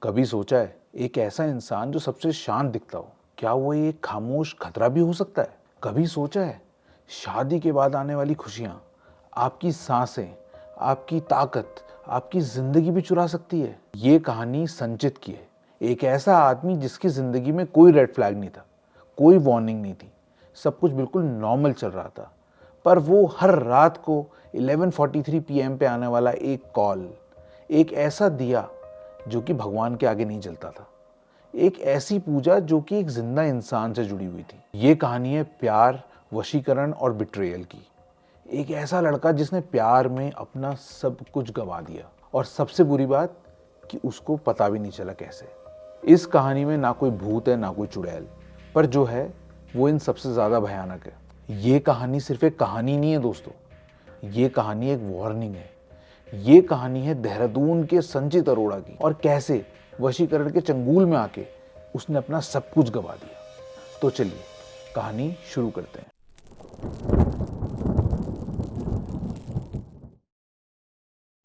कभी सोचा है एक ऐसा इंसान जो सबसे शांत दिखता हो, क्या वो एक खामोश खतरा भी हो सकता है? कभी सोचा है शादी के बाद आने वाली खुशियां आपकी सांसें, आपकी ताकत, आपकी जिंदगी भी चुरा सकती है? ये कहानी संचित की है। एक ऐसा आदमी जिसकी जिंदगी में कोई रेड फ्लैग नहीं था, कोई वार्निंग नहीं थी, सब कुछ बिल्कुल नॉर्मल चल रहा था। पर वो हर रात को 11:43 PM पे आने वाला एक कॉल, एक ऐसा दिया जो कि भगवान के आगे नहीं जलता था, एक ऐसी पूजा जो कि एक जिंदा इंसान से जुड़ी हुई थी। ये कहानी है प्यार, वशीकरण और बिट्रेयल की। एक ऐसा लड़का जिसने प्यार में अपना सब कुछ गंवा दिया, और सबसे बुरी बात कि उसको पता भी नहीं चला कैसे। इस कहानी में ना कोई भूत है ना कोई चुड़ैल, पर जो है वो इन सबसे ज्यादा भयानक है। ये कहानी सिर्फ एक कहानी नहीं है दोस्तों, ये कहानी एक वार्निंग है। ये कहानी है देहरादून के संचित अरोड़ा की, और कैसे वशीकरण के चंगुल में आके उसने अपना सब कुछ गंवा दिया। तो चलिए कहानी शुरू करते हैं।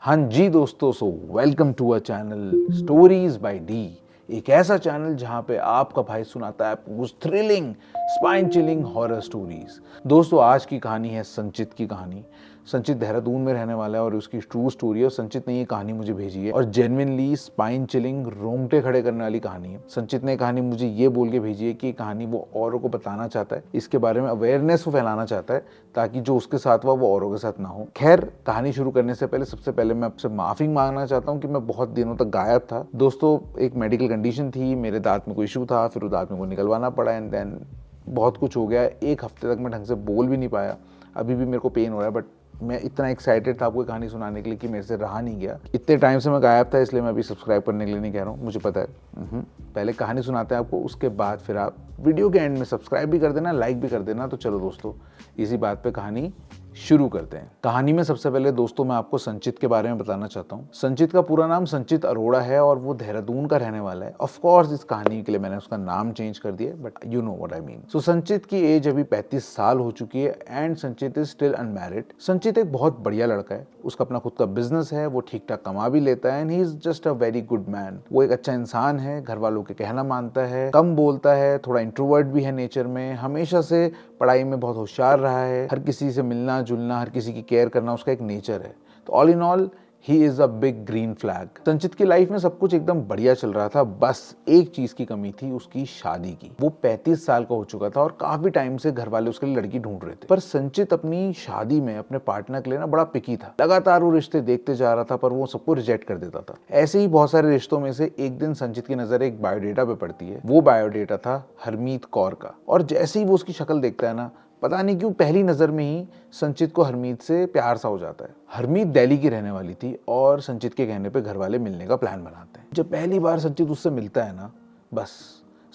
हाँ जी दोस्तों, so welcome to our channel stories by D, एक ऐसा चैनल जहां पे आपका भाई सुनाता है कुछ thrilling, spine chilling horror stories. दोस्तों आज की कहानी है संचित की कहानी। संचित देहरादून में रहने वाला है और उसकी ट्रू स्टोरी है। और संचित ने ये कहानी मुझे भेजी है और जेन्युइनली स्पाइन चिलिंग, रोंगटे खड़े करने वाली कहानी है। संचित ने कहानी मुझे ये बोल के भेजी है कि कहानी वो औरों को बताना चाहता है, इसके बारे में अवेयरनेस वो फैलाना चाहता है ताकि जो उसके साथ हुआ वो औरों के साथ ना हो। खैर कहानी शुरू करने से पहले सबसे पहले मैं आपसे माफी मांगना चाहता हूँ कि मैं बहुत दिनों तक गायब था। दोस्तों एक मेडिकल कंडीशन थी, मेरे दांत में कोई इशू था, फिर उस दांत में को निकलवाना पड़ा एंड देन बहुत कुछ हो गया। एक हफ्ते तक मैं ढंग से बोल भी नहीं पाया। अभी भी मेरे को पेन हो रहा है, बट मैं इतना एक्साइटेड था आपको कहानी सुनाने के लिए कि मेरे से रहा नहीं गया। इतने टाइम से मैं गायब था, इसलिए मैं अभी सब्सक्राइब करने के लिए नहीं कह रहा हूँ, मुझे पता है। पहले कहानी सुनाते हैं आपको, उसके बाद फिर आप वीडियो के एंड में सब्सक्राइब भी कर देना, लाइक भी कर देना। तो चलो दोस्तों इसी बात पे कहानी शुरू करते हैं। कहानी में सबसे पहले दोस्तों मैं आपको संचित के बारे में बताना चाहता हूँ। संचित का पूरा नाम संचित अरोड़ा है और वो देहरादून का रहने वाला है। ऑफ कोर्स इस कहानी के लिए मैंने उसका नाम चेंज कर दिया, but you know what I mean. So Sanchit की एज अभी 35 साल हो चुकी है एंड संचित इज स्टिल अनमैरिड। संचित एक बहुत बढ़िया लड़का है, उसका अपना खुद का बिजनेस है, वो ठीक ठाक कमा भी लेता है and he is just a very good man. वो एक अच्छा इंसान है, घर वालों के कहना मानता है, कम बोलता है, थोड़ा इंट्रोवर्ट भी है नेचर में, हमेशा से पढ़ाई में बहुत होशियार रहा है, हर किसी से मिलना जुलना, हर किसी की केयर करना उसका एक नेचर है। तो all in all he is a big green flag. संचित की लाइफ में सब कुछ एकदम बढ़िया चल रहा था, बस एक चीज की कमी थी, उसकी शादी की। वो 35 साल का हो चुका था और काफी टाइम से घर वाले उसके लिए लड़की ढूंढ रहे थे, पर संचित अपनी शादी में अपने पार्टनर के लिए ना बड़ा पिकी था। लगातार वो रिश्ते देखते जा रहा था, पर वो सबको रिजेक्ट कर देता था। ऐसे ही बहुत सारे रिश्तों में से एक दिन संचित की नजर एक बायोडेटा पे पड़ती है। वो बायोडेटा था हरमीत कौर का, और जैसे ही वो उसकी शक्ल देखता है ना, पता नहीं क्यों पहली नजर में ही संचित को हरमीत से प्यार सा हो जाता है। हरमीत दिल्ली की रहने वाली थी और संचित के कहने पे घर वाले मिलने का प्लान बनाते हैं। जब पहली बार संचित उससे मिलता है ना, बस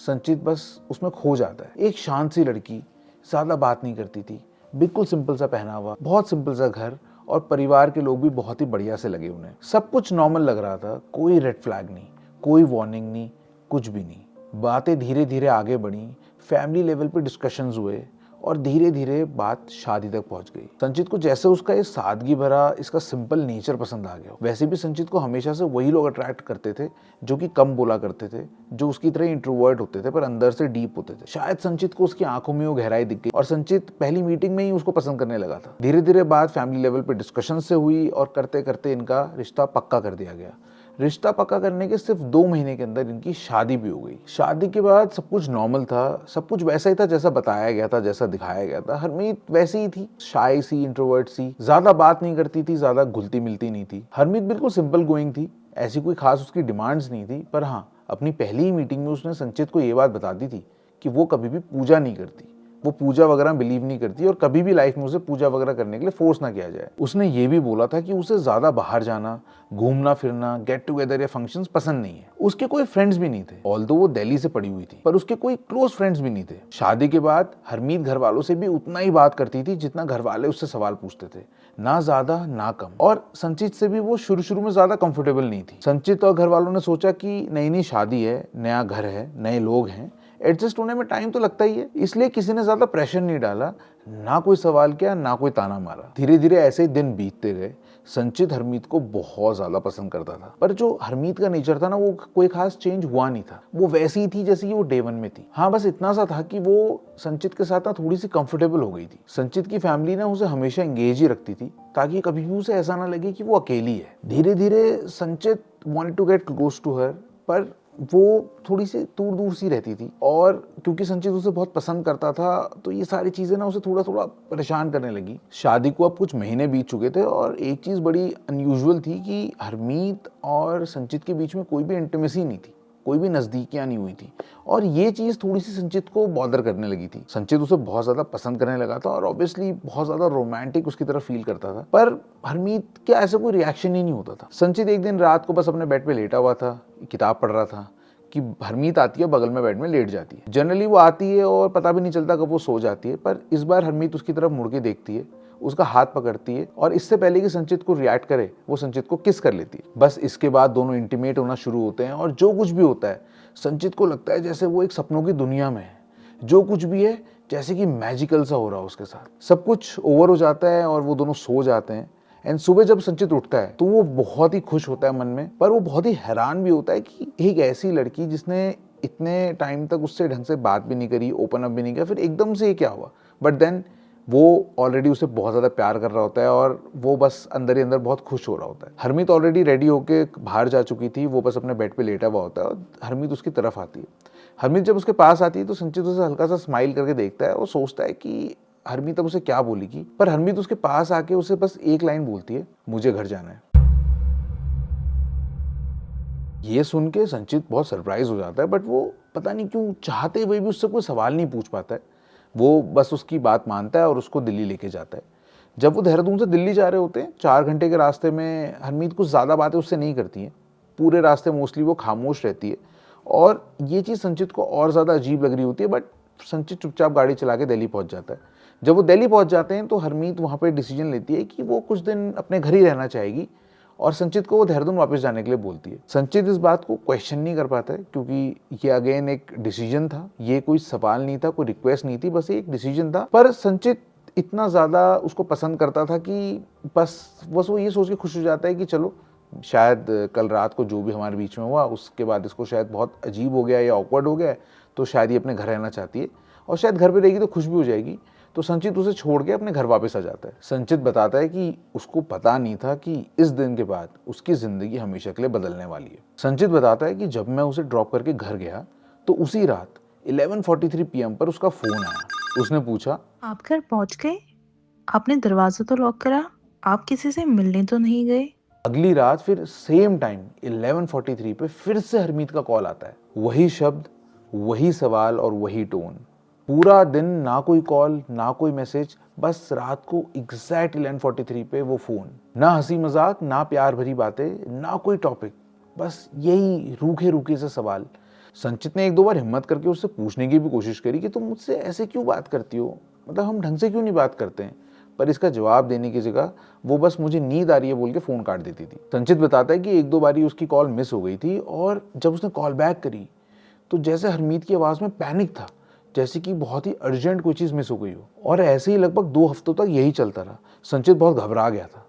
संचित बस उसमें खो जाता है। एक शांत सी लड़की, ज्यादा बात नहीं करती थी, बिल्कुल सिंपल सा पहनावा, बहुत सिंपल सा घर, और परिवार के लोग भी बहुत ही बढ़िया से लगे उन्हें। सब कुछ नॉर्मल लग रहा था, कोई रेड फ्लैग नहीं, कोई वार्निंग नहीं, कुछ भी नहीं। बातें धीरे धीरे आगे बढ़ी, फैमिली लेवल पे डिस्कशंस हुए और धीरे धीरे बात शादी तक पहुंच गई। संचित को जैसे उसका ये सादगी भरा, इसका सिंपल नेचर पसंद आ गया। वैसे भी संचित को हमेशा से वही लोग अट्रैक्ट करते थे जो कि कम बोला करते थे, जो उसकी तरह इंट्रोवर्ट होते थे पर अंदर से डीप होते थे। शायद संचित को उसकी आंखों में वो गहराई दिख गई और संचित पहली मीटिंग में ही उसको पसंद करने लगा था। धीरे धीरे बात फैमिली लेवल पे डिस्कशन से हुई और करते करते इनका रिश्ता पक्का कर दिया गया। रिश्ता पक्का करने के सिर्फ 2 महीने के अंदर इनकी शादी भी हो गई। शादी के बाद सब कुछ नॉर्मल था, सब कुछ वैसा ही था जैसा बताया गया था, जैसा दिखाया गया था। हरमीत वैसी ही थी, शाय सी, इंट्रोवर्ट सी, ज्यादा बात नहीं करती थी, ज्यादा घुलती मिलती नहीं थी। हरमीत बिल्कुल सिंपल गोइंग थी, ऐसी कोई खास उसकी डिमांड्स नहीं थी। पर हाँ, अपनी पहली ही मीटिंग में उसने संचित को ये बात बता दी थी कि वो कभी भी पूजा नहीं करती, वो पूजा वगैरह बिलीव नहीं करती और कभी भी लाइफ में उसे पूजा वगैरह करने के लिए फोर्स ना किया जाए। उसने ये भी बोला था कि उसे ज्यादा बाहर जाना, घूमना फिरना, गेट टुगेदर या फंक्शंस पसंद नहीं है। उसके कोई फ्रेंड्स भी नहीं थे, ऑल्दो वो दिल्ली से पड़ी हुई थी, पर उसके कोई क्लोज फ्रेंड्स भी नहीं थे। शादी के बाद हरमीत घर वालों से भी उतना ही बात करती थी जितना घर वाले उससे सवाल पूछते थे, ना ज्यादा ना कम। और संचित से भी वो शुरू में ज्यादा कंफर्टेबल नहीं थी। संचित और घर वालों ने सोचा कि नई नई शादी है, नया घर है, नए लोग हैं, एडजस्ट होने में टाइम तो लगता ही है, इसलिए किसी ने ज्यादा प्रेशर नहीं डाला, ना कोई सवाल किया, ना कोई ताना मारा। धीरे धीरे ऐसे ही दिन बीतते गए। संचित हरमीत को बहुत ज्यादा पसंद करता था, पर जो हरमीत का नेचर था ना, वो कोई खास चेंज हुआ नहीं था। वो वैसी ही थी जैसी वो डे वन में थी। हाँ, बस इतना सा था कि वो संचित के साथ ना थोड़ी सी कंफर्टेबल हो गई थी। संचित की फैमिली ना उसे हमेशा एंगेज ही रखती थी, ताकि कभी भी उसे ऐसा ना लगे कि वो अकेली है। धीरे धीरे Sanchit wanted to get close to her, पर वो थोड़ी सी दूर दूर सी रहती थी, और क्योंकि संचित उसे बहुत पसंद करता था, तो ये सारी चीजें ना उसे थोड़ा थोड़ा परेशान करने लगी। शादी को अब कुछ महीने बीत चुके थे, और एक चीज बड़ी अनयूजुअल थी कि हरमीत और संचित के बीच में कोई भी इंटीमेसी नहीं थी, कोई भी नजदीकियां नहीं हुई थी, और ये चीज थोड़ी सी संचित को बॉदर करने लगी थी। संचित उसे बहुत ज्यादा पसंद करने लगा था, और ऑब्वियसली बहुत ज्यादा रोमांटिक उसकी तरफ फील करता था, पर हरमीत के ऐसा कोई रिएक्शन ही नहीं होता था। संचित एक दिन रात को बस अपने बेड पे लेटा हुआ था, किताब पढ़ रहा था कि हरमीत आती है, बगल में बेड में लेट जाती है। जनरली वो आती है और पता भी नहीं चलता कब वो सो जाती है, पर इस बार हरमीत उसकी तरफ मुड़ के देखती है, उसका हाथ पकड़ती है, और इससे पहले कि संचित को रिएक्ट करे, वो संचित को किस कर लेती है। बस इसके बाद दोनों इंटीमेट होना शुरू होते हैं, और जो कुछ भी होता है संचित को लगता है जैसे वो एक सपनों की दुनिया में है। जो कुछ भी है जैसे कि मैजिकल सा हो रहा है उसके साथ। सब कुछ ओवर हो जाता है और वो दोनों सो जाते हैं। एंड सुबह जब संचित उठता है तो वो बहुत ही खुश होता है मन में, पर वो बहुत ही हैरान भी होता है कि एक ऐसी लड़की जिसने इतने टाइम तक उससे ढंग से बात भी नहीं करी, ओपन अप भी नहीं किया, फिर एकदम से ये क्या हुआ। बट देन वो ऑलरेडी उसे बहुत ज़्यादा प्यार कर रहा होता है, और वो बस अंदर ही अंदर बहुत खुश हो रहा होता है। हरमीत ऑलरेडी रेडी होके बाहर जा चुकी थी, वो बस अपने बेड पे लेटा हुआ होता है, और हरमीत उसकी तरफ आती है। हरमीत जब उसके पास आती है तो संचित उसे हल्का सा स्माइल करके देखता है, और सोचता है कि हरमीत अब उसे क्या बोलेगी, पर हरमीत उसके पास आके उसे बस एक लाइन बोलती है, मुझे घर जाना है। ये सुन के संचित बहुत सरप्राइज हो जाता है, बट वो पता नहीं क्यों चाहते हुए भी उससे कोई सवाल नहीं पूछ पाता है। वो बस उसकी बात मानता है और उसको दिल्ली लेके जाता है। जब वो देहरादून से दिल्ली जा रहे होते हैं, 4 घंटे के रास्ते में हरमीत कुछ ज़्यादा बातें उससे नहीं करती हैं। पूरे रास्ते मोस्टली वो खामोश रहती है, और ये चीज़ संचित को और ज़्यादा अजीब लग रही होती है। बट संचित चुपचाप गाड़ी चला के दिल्ली पहुंच जाता है। जब वो दिल्ली पहुंच जाते हैं तो हरमीत वहाँ पे डिसीजन लेती है कि वो कुछ दिन अपने घर ही रहना चाहेगी, और संचित को वो देहरादून वापस जाने के लिए बोलती है। संचित इस बात को क्वेश्चन नहीं कर पाता है, क्योंकि ये अगेन एक डिसीजन था, ये कोई सवाल नहीं था, कोई रिक्वेस्ट नहीं थी, बस एक डिसीजन था। पर संचित इतना ज़्यादा उसको पसंद करता था कि बस वो ये सोच के खुश हो जाता है कि चलो, शायद कल रात को जो भी हमारे बीच में हुआ उसके बाद इसको शायद बहुत अजीब हो गया या ऑकवर्ड हो गया है, तो शायद ये अपने घर रहना चाहती है, और शायद घर पे रहेगी तो खुश भी हो जाएगी। तो संचित उसे छोड़ के अपने घर वापस आ जाता है। संचित बताता है कि उसको पता नहीं था कि इस दिन के बाद उसकी जिंदगी हमेशा के लिए बदलने वाली है। संचित बताता है कि जब मैं उसे ड्रॉप करके घर गया तो उसी रात 11:43 PM पर उसका फोन आया। उसने पूछा, आप घर पहुंच गए? आपने दरवाजा तो लॉक करा? आप किसी से मिलने तो नहीं गए? अगली रात फिर सेम टाइम 11:43 पे फिर से हरमीत का कॉल आता है। वही शब्द, वही सवाल और वही टोन। पूरा दिन ना कोई कॉल ना कोई मैसेज, बस रात को एग्जैक्ट 11:43 पे वो फोन। ना हंसी मजाक, ना प्यार भरी बातें, ना कोई टॉपिक, बस यही रूखे रूखे से सवाल। संचित ने 1-2 बार हिम्मत करके उससे पूछने की भी कोशिश करी कि तुम मुझसे ऐसे क्यों बात करती हो, मतलब हम ढंग से क्यों नहीं बात करते हैं, पर इसका जवाब देने की जगह वो बस मुझे नींद आ रही है बोल के फोन काट देती थी। संचित बताता है कि 1-2 बारी उसकी कॉल मिस हो गई थी, और जब उसने कॉल बैक करी तो जैसे हरमीत की आवाज में पैनिक था, जैसे कि बहुत ही अर्जेंट कोई चीज मिस हो गई हो। और ऐसे ही लगभग 2 हफ्तों तक यही चलता रहा। संचित बहुत घबरा गया था,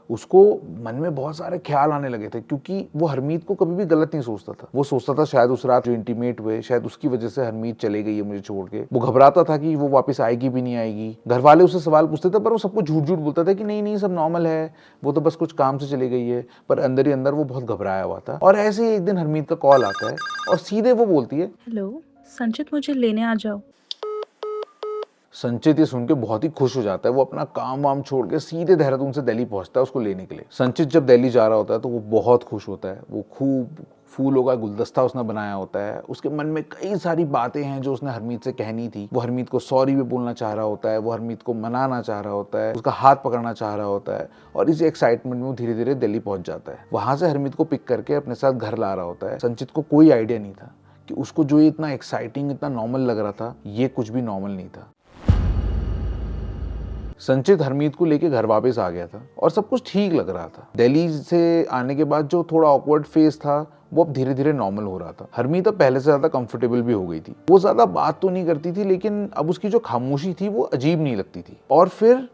उसको मन में बहुत सारे ख्याल आने लगे थे, क्योंकि वो हरमीत को कभी भी गलत नहीं सोचता था। वो सोचता था शायद उस रात जो इंटीमेट हुए, शायद उसकी वजह से हरमीत चले गई है मुझे छोड़ के। वो घबराता था कि वो वापस आएगी भी नहीं आएगी। घर वाले उससे सवाल पूछते थे, पर वो सबको झूठ झूठ बोलता था कि नहीं नहीं सब नॉर्मल है, वो तो बस कुछ काम से चली गई है। पर अंदर ही अंदर वो बहुत घबराया हुआ था। और ऐसे ही एक दिन हरमीत का कॉल आता है, और सीधे वो बोलती है, हेलो संचित, मुझे लेने आ जाओ। संचित ये सुन के बहुत ही खुश हो जाता है। वो अपना काम वाम छोड़ के सीधे देहरादून से दिल्ली पहुंचता है उसको लेने के लिए। संचित जब दिल्ली जा रहा होता है तो वो बहुत खुश होता है। वो खूब फूलों का गुलदस्ता उसने बनाया होता है। उसके मन में कई सारी बातें हैं जो उसने हरमीत से कहनी थी। वो हरमीत को सॉरी भी बोलना चाह रहा होता है, वो हरमीत को मनाना चाह रहा होता है, उसका हाथ पकड़ना चाह रहा होता है, और इसी एक्साइटमेंट में वो धीरे धीरे दिल्ली पहुंच जाता है। वहां से हरमीत को पिक करके अपने साथ घर ला रहा होता है। संचित को कोई आइडिया नहीं था कि उसको जो इतना एक्साइटिंग, इतना नॉर्मल लग रहा था, ये कुछ भी नॉर्मल नहीं था। संचित हरमीत को लेके घर वापस आ गया था और सब कुछ ठीक लग रहा था। दिल्ली से आने के बाद जो थोड़ा ऑकवर्ड फेज था वो अब धीरे धीरे नॉर्मल हो रहा था। हरमीत अब पहले से ज्यादा कंफर्टेबल भी हो गई थी। वो ज्यादा बात तो नहीं करती थी, लेकिन अब उसकी जो खामोशी थी वो अजीब नहीं लगती थी। और फिर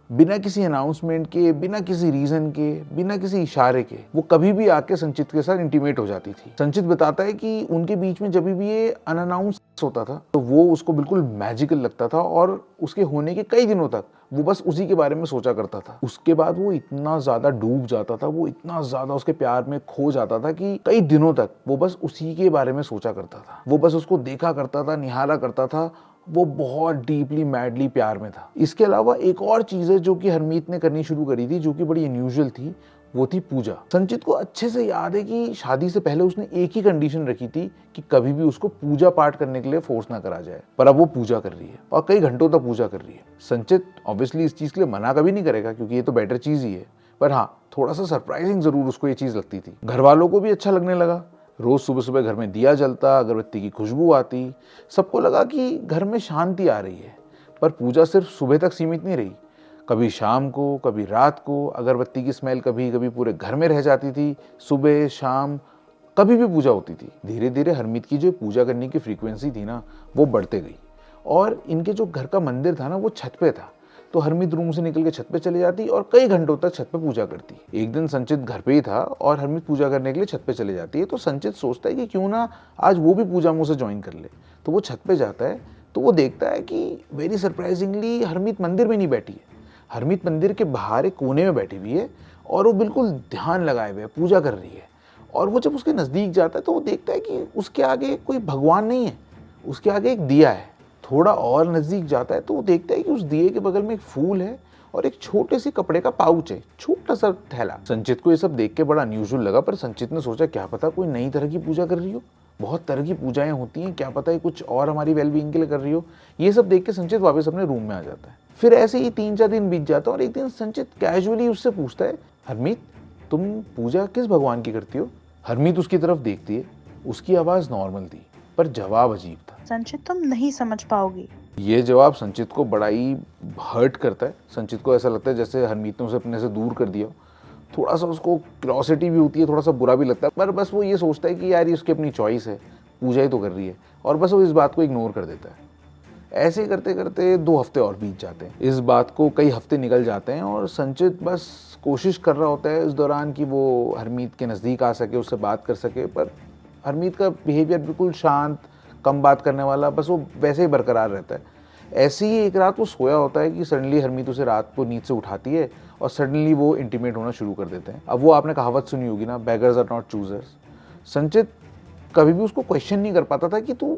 बिना किसी अनाउंसमेंट के, बिना किसी रीजन के, बिना किसी इशारे के वो कभी भी आके संचित के साथ इंटीमेट हो जाती थी। संचित बताता है कि उनके बीच में जब भी ये अनअनाउंस होता था तो वो उसको बिल्कुल मैजिकल लगता था और उसके होने के कई दिनों तक वो बस उसी के बारे में सोचा करता था। उसके बाद वो इतना ज्यादा डूब जाता था, वो इतना ज्यादा उसके प्यार में खो जाता था कि कई दिनों तक वो बस उसी के बारे में सोचा करता था। वो बस उसको देखा करता था, निहारा करता था। वो बहुत डीपली मैडली प्यार में था। इसके अलावा एक और चीज है जो कि हरमीत ने करनी शुरू करी थी, जो कि बड़ी अनयूजुअल थी, वो थी पूजा। संचित को अच्छे से याद है कि शादी से पहले उसने एक ही कंडीशन रखी थी कि कभी भी उसको पूजा पाठ करने के लिए फोर्स ना करा जाए, पर अब वो पूजा कर रही है और कई घंटों तक पूजा कर रही है। संचित ऑब्वियसली इस चीज के लिए मना कभी नहीं करेगा क्योंकि ये तो बेटर चीज ही है, पर हाँ, थोड़ा सा सरप्राइजिंग जरूर उसको ये चीज लगती थी। घर वालों को भी अच्छा लगने लगा। रोज सुबह सुबह घर में दिया जलता, अगरबत्ती की खुशबू आती, सबको लगा कि घर में शांति आ रही है। पर पूजा सिर्फ सुबह तक सीमित नहीं रही। कभी शाम को, कभी रात को अगरबत्ती की स्मेल कभी कभी पूरे घर में रह जाती थी। सुबह शाम कभी भी पूजा होती थी। धीरे धीरे हरमीत की जो पूजा करने की फ्रीक्वेंसी थी ना, वो बढ़ते गई और इनके जो घर का मंदिर था ना, वो छत पे था। तो हरमीत रूम से निकल के छत पे चली जाती और कई घंटों तक छत पे पूजा करती। एक दिन संचित घर पे ही था और हरमीत पूजा करने के लिए छत पे चले जाती है। तो संचित सोचता है कि क्यों ना आज वो भी पूजा में उसे ज्वाइन कर ले। तो वो छत पे जाता है तो वो देखता है कि वेरी सरप्राइजिंगली हरमीत मंदिर में नहीं बैठी है। हरमीत मंदिर के बाहर एक कोने में बैठी हुई है और वो बिल्कुल ध्यान लगाए हुए पूजा कर रही है। और वो जब उसके नज़दीक जाता है तो वो देखता है कि उसके आगे कोई भगवान नहीं है, उसके आगे एक दिया है। थोड़ा और नज़दीक जाता है तो वो देखता है कि उस दिए के बगल में एक फूल है और एक छोटे से कपड़े का पाउच है, छोटा सा थैला। संचित को ये सब देख के बड़ा अनयूजुअल लगा, पर संचित ने सोचा क्या पता कोई नई तरह की पूजा कर रही हो, बहुत तरह की पूजाएं होती हैं, क्या पता है कुछ और हमारी वेलबींग के लिए कर रही हो। ये सब देख के संचित वापस अपने रूम में आ जाता है। फिर ऐसे ही 3-4 दिन बीत जाता है और एक दिन संचित कैजुअली उससे पूछता है, हरमीत तुम पूजा किस भगवान की करती हो? हरमीत उसकी तरफ देखती है। उसकी आवाज़ नॉर्मल थी पर जवाब अजीब था। संचित तुम नहीं समझ पाओगी। ये जवाब संचित को बड़ा ही हर्ट करता है। संचित को ऐसा लगता है जैसे हरमीत ने उसे अपने से दूर कर दिया। थोड़ा सा उसको क्यूरियोसिटी भी होती है, थोड़ा सा बुरा भी लगता है, पर बस वो ये सोचता है कि यार ये उसकी अपनी चॉइस है, पूजा ही तो कर रही है, और बस वो इस बात को इग्नोर कर देता है। ऐसे ही करते करते 2 हफ्ते और बीत जाते हैं। इस बात को कई हफ्ते निकल जाते हैं और संचित बस कोशिश कर रहा होता है इस दौरान कि वो हरमीत के नज़दीक आ सके, उससे बात कर सके, पर हरमीत का बिहेवियर बिल्कुल शांत, कम बात करने वाला, बस वो वैसे ही बरकरार रहता है। ऐसी ही एक रात वो सोया होता है कि सडनली हरमीत उसे रात को नींद से उठाती है और सडनली वो इंटीमेट होना शुरू कर देते हैं। अब वो आपने कहावत सुनी होगी ना, बेगर्स आर नॉट चूजर्स। संचित कभी भी उसको क्वेश्चन नहीं कर पाता था कि तू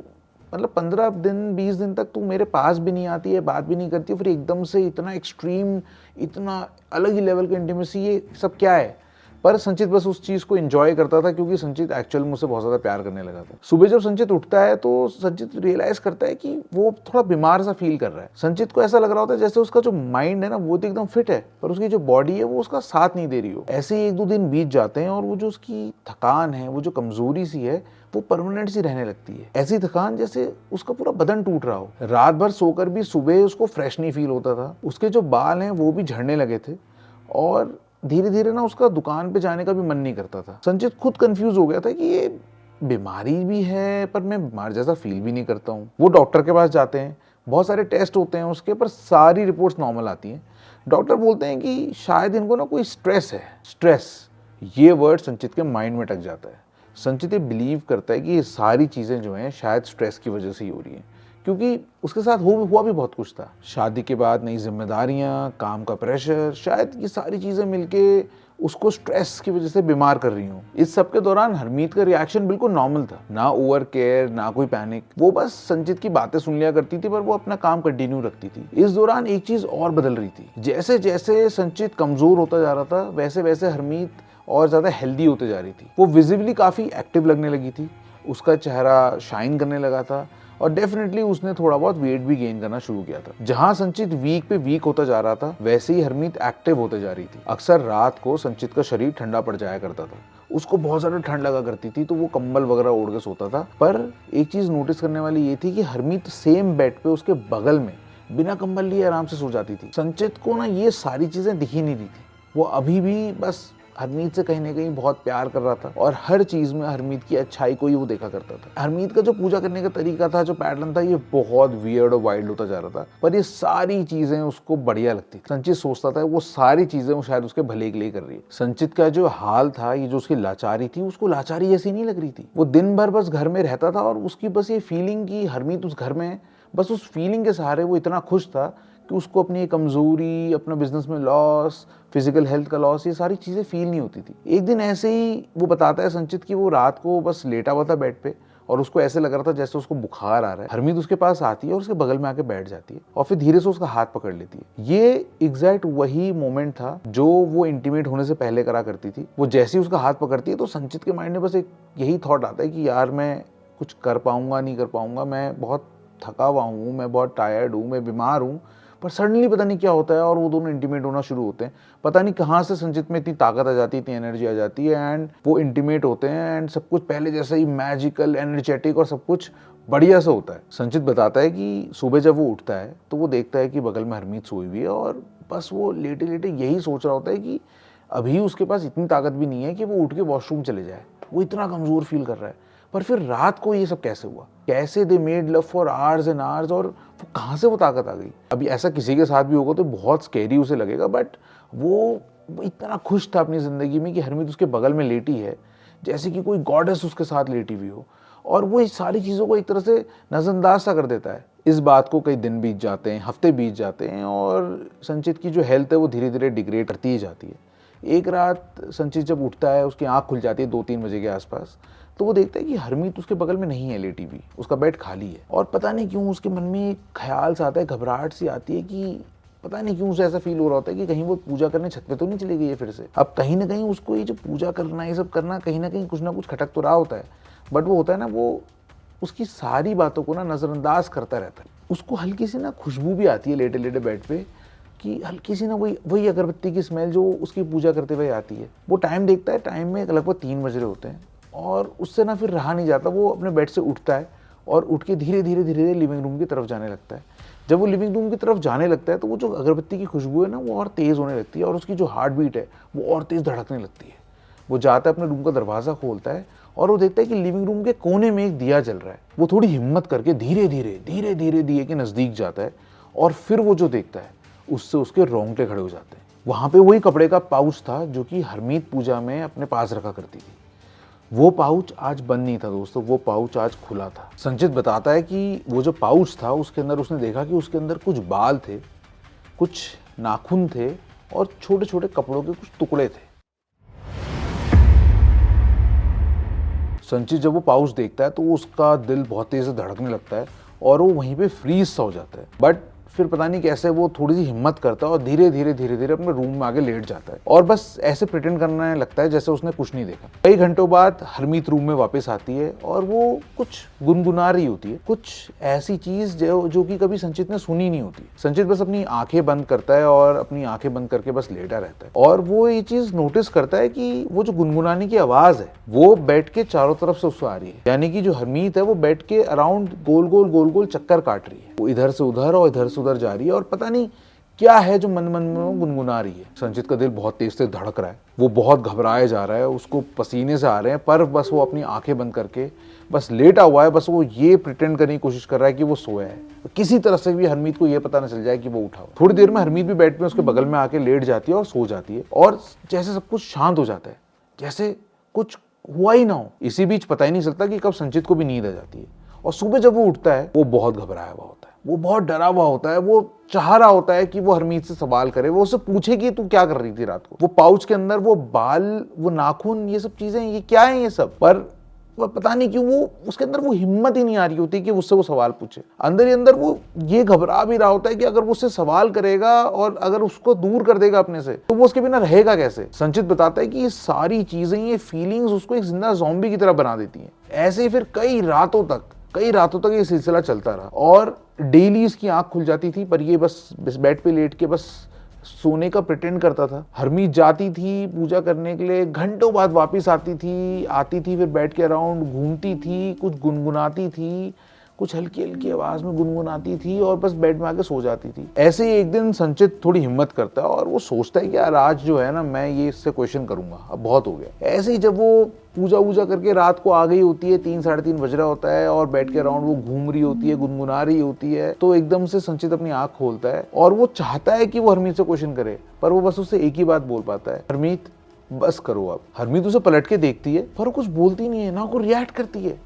मतलब 15 दिन 20 दिन तक तू मेरे पास भी नहीं आती है, बात भी नहीं करती है, फिर एकदम से इतना एक्सट्रीम, इतना अलग ही लेवल का इंटीमेसी, ये सब क्या है? पर संचित बस उस चीज को एंजॉय करता था क्योंकि संचित एक्चुअल में मुझसे बहुत ज्यादा प्यार करने लगा था। सुबह जब संचित उठता है तो संचित रियलाइज करता है कि वो थोड़ा बीमार सा फील कर रहा है। संचित को ऐसा लग रहा होता है जैसे उसका जो माइंड है ना, वो तो एकदम फिट है, पर उसकी जो बॉडी है वो उसका साथ नहीं दे रही हो। ऐसे ही 1-2 दिन बीत जाते हैं और वो जो उसकी थकान है, वो जो कमजोरी सी है, वो परमानेंट सी रहने लगती है। ऐसी थकान जैसे उसका पूरा बदन टूट रहा हो। रात भर सोकर भी सुबह उसको फ्रेश नहीं फील होता था। उसके जो बाल हैं वो भी झड़ने लगे थे और धीरे धीरे ना उसका दुकान पे जाने का भी मन नहीं करता था। संचित खुद कंफ्यूज हो गया था कि ये बीमारी भी है पर मैं बीमार जैसा फील भी नहीं करता हूँ। वो डॉक्टर के पास जाते हैं, बहुत सारे टेस्ट होते हैं उसके, पर सारी रिपोर्ट्स नॉर्मल आती हैं। डॉक्टर बोलते हैं कि शायद इनको ना कोई स्ट्रेस है। स्ट्रेस, ये वर्ड संचित के माइंड में अटक जाता है। संचित ये बिलीव करता है कि ये सारी चीज़ें जो हैं शायद स्ट्रेस की वजह से ही हो रही हैं, क्योंकि उसके साथ हुआ भी बहुत कुछ था। शादी के बाद नई जिम्मेदारियां, काम का प्रेशर, शायद ये सारी चीज़ें मिलके उसको स्ट्रेस की वजह से बीमार कर रही हूँ। इस सब के दौरान हरमीत का रिएक्शन बिल्कुल नॉर्मल था, ना ओवर केयर, ना कोई पैनिक। वो बस संचित की बातें सुन लिया करती थी पर वो अपना काम कंटिन्यू रखती थी। इस दौरान एक चीज़ और बदल रही थी। जैसे जैसे संचित कमज़ोर होता जा रहा था वैसे वैसे हरमीत और ज़्यादा हेल्दी होते जा रही थी। वो विजिबली काफ़ी एक्टिव लगने लगी थी, उसका चेहरा शाइन करने लगा था और डेफिनेटली उसने थोड़ा बहुत वेट भी गेन करना शुरू किया था। जहां संचित वीक पे वीक होता जा रहा था वैसे ही हरमीत एक्टिव होते जा रही थी। अक्सर रात को संचित का शरीर ठंडा पड़ जाया करता था, उसको बहुत ज्यादा ठंड लगा करती थी तो वो कंबल वगैरह ओढ़ के सोता था। पर एक चीज नोटिस करने वाली ये थी कि हरमीत सेम बेड पे उसके बगल में बिना कंबल लिए आराम से सो जाती थी। संचित को ना ये सारी चीजें दिख ही नहीं रही थी। वो अभी भी बस हरमीत से कहीं ना कहीं बहुत प्यार कर रहा था और हर चीज में हरमीत की अच्छाई को ही वो देखा करता था। हरमीत का जो पूजा करने का तरीका था, जो पैटर्न था, ये बहुत वियर्ड और वाइल्ड होता जा रहा था, पर ये सारी चीजें उसको बढ़िया लगती थी। संचित सोचता था वो सारी चीजें वो शायद उसके भले के लिए कर रही है। संचित का जो हाल था, ये जो उसकी लाचारी थी, उसको लाचारी जैसी नहीं लग रही थी। वो दिन भर बस घर में रहता था और उसकी बस ये फीलिंग की हरमीत उस घर में, बस उस फीलिंग के सहारे वो इतना खुश था कि उसको अपनी कमजोरी, अपना बिजनेस में लॉस, फिजिकल हेल्थ का लॉस, ये सारी चीजें फील नहीं होती थी। एक दिन ऐसे ही वो बताता है संचित कि वो रात को बस लेटा हुआ था बेड पे और उसको ऐसे लग रहा था जैसे उसको बुखार आ रहा है। हरमीत उसके पास आती है और उसके बगल में आके बैठ जाती है और फिर धीरे से उसका हाथ पकड़ लेती है। ये एग्जैक्ट वही मोमेंट था जो वो इंटीमेट होने से पहले करा करती थी। वो जैसे ही उसका हाथ पकड़ती है तो संचित के माइंड में बस एक यही थॉट आता है कि यार मैं कुछ कर पाऊंगा नहीं कर पाऊंगा, मैं बहुत थका हुआ हूँ, मैं बहुत टायर्ड हूँ, मैं बीमार हूँ। पर सडनली पता नहीं क्या होता है और वो दोनों इंटीमेट होना शुरू होते हैं। पता नहीं कहाँ से संचित में इतनी ताकत आ जाती है, इतनी एनर्जी आ जाती है एंड वो इंटीमेट होते हैं एंड सब कुछ पहले जैसा ही मैजिकल, एनर्जेटिक और सब कुछ बढ़िया से होता है। संचित बताता है कि सुबह जब वो उठता है तो वो देखता है कि बगल में हरमीत सोई हुई है और बस वो लेटे लेटे यही सोच रहा होता है कि अभी उसके पास इतनी ताकत भी नहीं है कि वो उठ के वॉशरूम चले जाए। वो इतना कमजोर फील कर रहा है। पर फिर रात को ये सब कैसे हुआ, कैसे they made love for hours and hours, और वो कहाँ से वो ताकत आ गई। अभी ऐसा किसी के साथ भी होगा तो बहुत स्कैरी उसे लगेगा, बट वो इतना खुश था अपनी जिंदगी में कि हरमीत उसके बगल में लेटी है जैसे कि कोई गॉडेस उसके साथ लेटी हुई हो, और वो इस सारी चीज़ों को एक तरह से नज़रअंदाज सा कर देता है। इस बात को कई दिन बीत जाते हैं, हफ्ते बीत जाते हैं और संचित की जो हेल्थ है वो धीरे धीरे डिग्रेड करती ही जाती है। एक रात संचित जब उठता है, उसकी आँख खुल जाती है 2-3 बजे के आसपास, तो वो देखता है कि हरमीत उसके बगल में नहीं है लेटी हुई, उसका बेड खाली है। और पता नहीं क्यों उसके मन में एक ख्याल सा आता है, घबराहट सी आती है कि पता नहीं क्यों उसे ऐसा फील हो रहा होता है कि कहीं वो पूजा करने छत पे तो नहीं चली गई है फिर से। अब कहीं ना कहीं उसको ये जो पूजा करना, ये सब करना, कहीं ना कहीं कुछ ना कुछ खटक तो रहा होता है, बट वो होता है ना, वो उसकी सारी बातों को ना नज़रअंदाज करता रहता है। उसको हल्की सी ना खुशबू भी आती है लेटे लेटे बेड पे, कि हल्की सी ना वही अगरबत्ती की स्मेल जो उसकी पूजा करते हुए आती है। वो टाइम देखता है, टाइम में लगभग 3 बज रहे होते हैं और उससे ना फिर रहा नहीं जाता। वो अपने बेड से उठता है और उठ के धीरे धीरे लिविंग रूम की तरफ जाने लगता है। जब वो लिविंग रूम की तरफ जाने लगता है तो वो जो अगरबत्ती की खुशबू है ना, वो और तेज़ होने लगती है और उसकी जो हार्ट बीट है वो और तेज़ धड़कने लगती है। वो जाता है, अपने रूम का दरवाज़ा खोलता है और वो देखता है कि लिविंग रूम के कोने में एक दिया जल रहा है। वो थोड़ी हिम्मत करके धीरे धीरे दिए के नज़दीक जाता है और फिर वो जो देखता है उससे उसके रोंगटे खड़े हो जाते हैं। वहाँ पे वही कपड़े का पाउच था जो कि हरमीत पूजा में अपने पास रखा करती थी। वो पाउच आज बंद नहीं था दोस्तों, वो पाउच आज खुला था। संचित बताता है कि वो जो पाउच था उसके अंदर उसने देखा कि उसके अंदर कुछ बाल थे, कुछ नाखून थे और छोटे छोटे कपड़ों के कुछ टुकड़े थे। संचित जब वो पाउच देखता है तो उसका दिल बहुत तेज से धड़कने लगता है और वो वहीं पे फ्रीज सा हो जाता है। बट फिर पता नहीं कैसे वो थोड़ी सी हिम्मत करता है और धीरे धीरे अपने रूम में आगे लेट जाता है और बस ऐसे प्रिटेंड करने लगता है जैसे उसने कुछ नहीं देखा। कई घंटों बाद हरमीत रूम में वापस आती है और वो कुछ गुनगुना रही होती है, कुछ ऐसी चीज जो कि कभी संचित ने सुनी नहीं होती। संचित बस अपनी आंखें बंद करता है और अपनी आंखें बंद करके बस लेटा रहता है और वो ये चीज नोटिस करता है कि वो जो गुनगुनाने की आवाज है वो बेड के चारों तरफ से उसको आ रही है। यानी कि जो हरमीत है वो बेड के अराउंड गोल गोल चक्कर काट रही है। वो इधर से उधर और इधर से उधर जा रही है और पता नहीं क्या है जो मन में वो गुनगुना रही है। संचित का दिल बहुत तेज से धड़क रहा है, वो बहुत घबराए जा रहा है, उसको पसीने से आ रहे हैं, पर बस वो अपनी आंखें बंद करके बस लेटा हुआ है। बस वो ये प्रिटेंड करने की कोशिश कर रहा है कि वो सोया है, किसी तरह से भी हरमीत को ये पता ना चल जाए कि वो उठा हुआ। थोड़ी देर में हरमीत भी बेड में उसके बगल में आके लेट जाती है और सो जाती है और जैसे सब कुछ शांत हो जाता है, जैसे कुछ हुआ ही ना हो। इसी बीच पता ही नहीं चलता कि कब संचित को भी नींद आ जाती है और सुबह जब वो उठता है वो बहुत घबराया हुआ होता है, वो बहुत डरा हुआ होता है। वो चाह रहा होता है कि वो हरमीत से सवाल करे, वो उससे पूछे कि तू क्या कर रही थी रात को। वो पाउच के अंदर वो बाल, वो नाखून, ये सब चीजें, ये क्या है ये सब, पर वो पता नहीं क्यों वो उसके अंदर वो हिम्मत ही नहीं आ रही होती कि उससे वो सवाल पूछे। अंदर ही अंदर वो ये घबरा भी रहा होता है कि अगर वो उससे सवाल करेगा और अगर उसको दूर कर देगा अपने से तो वो उसके बिना रहेगा कैसे। संचित बताता है कि ये सारी चीजें, ये फीलिंग्स उसको एक जिंदा ज़ॉम्बी की तरह बना देती हैं। ऐसे ही फिर कई रातों तक ये सिलसिला चलता रहा और डेली इसकी आंख खुल जाती थी, पर ये बस बेड पे लेट के बस सोने का प्रिटेंड करता था। हरमीत जाती थी पूजा करने के लिए, घंटों बाद वापस आती थी फिर बेड के अराउंड घूमती थी, कुछ गुनगुनाती थी, कुछ हल्की हल्की आवाज में गुनगुनाती थी और बस बेड में आके सो जाती थी। ऐसे ही एक दिन संचित थोड़ी हिम्मत करता है और वो सोचता है कि यार आज जो है ना मैं ये इससे क्वेश्चन करूंगा, अब बहुत हो गया। ऐसे ही जब वो पूजा वूजा करके रात को आ गई होती है, 3 साढ़े 3 बज रहा होता है और बेड के अराउंड वो घूम रही होती है, गुनगुना रही होती है, तो एकदम से संचित अपनी आंख खोलता है और वो चाहता है कि वो हरमीत से क्वेश्चन करे, पर वो बस उससे एक ही बात बोल पाता है, हरमीत बस करो अब। हरमीत उसे पलट के देखती है पर वो कुछ बोलती नहीं है, ना को रिएक्ट करती है,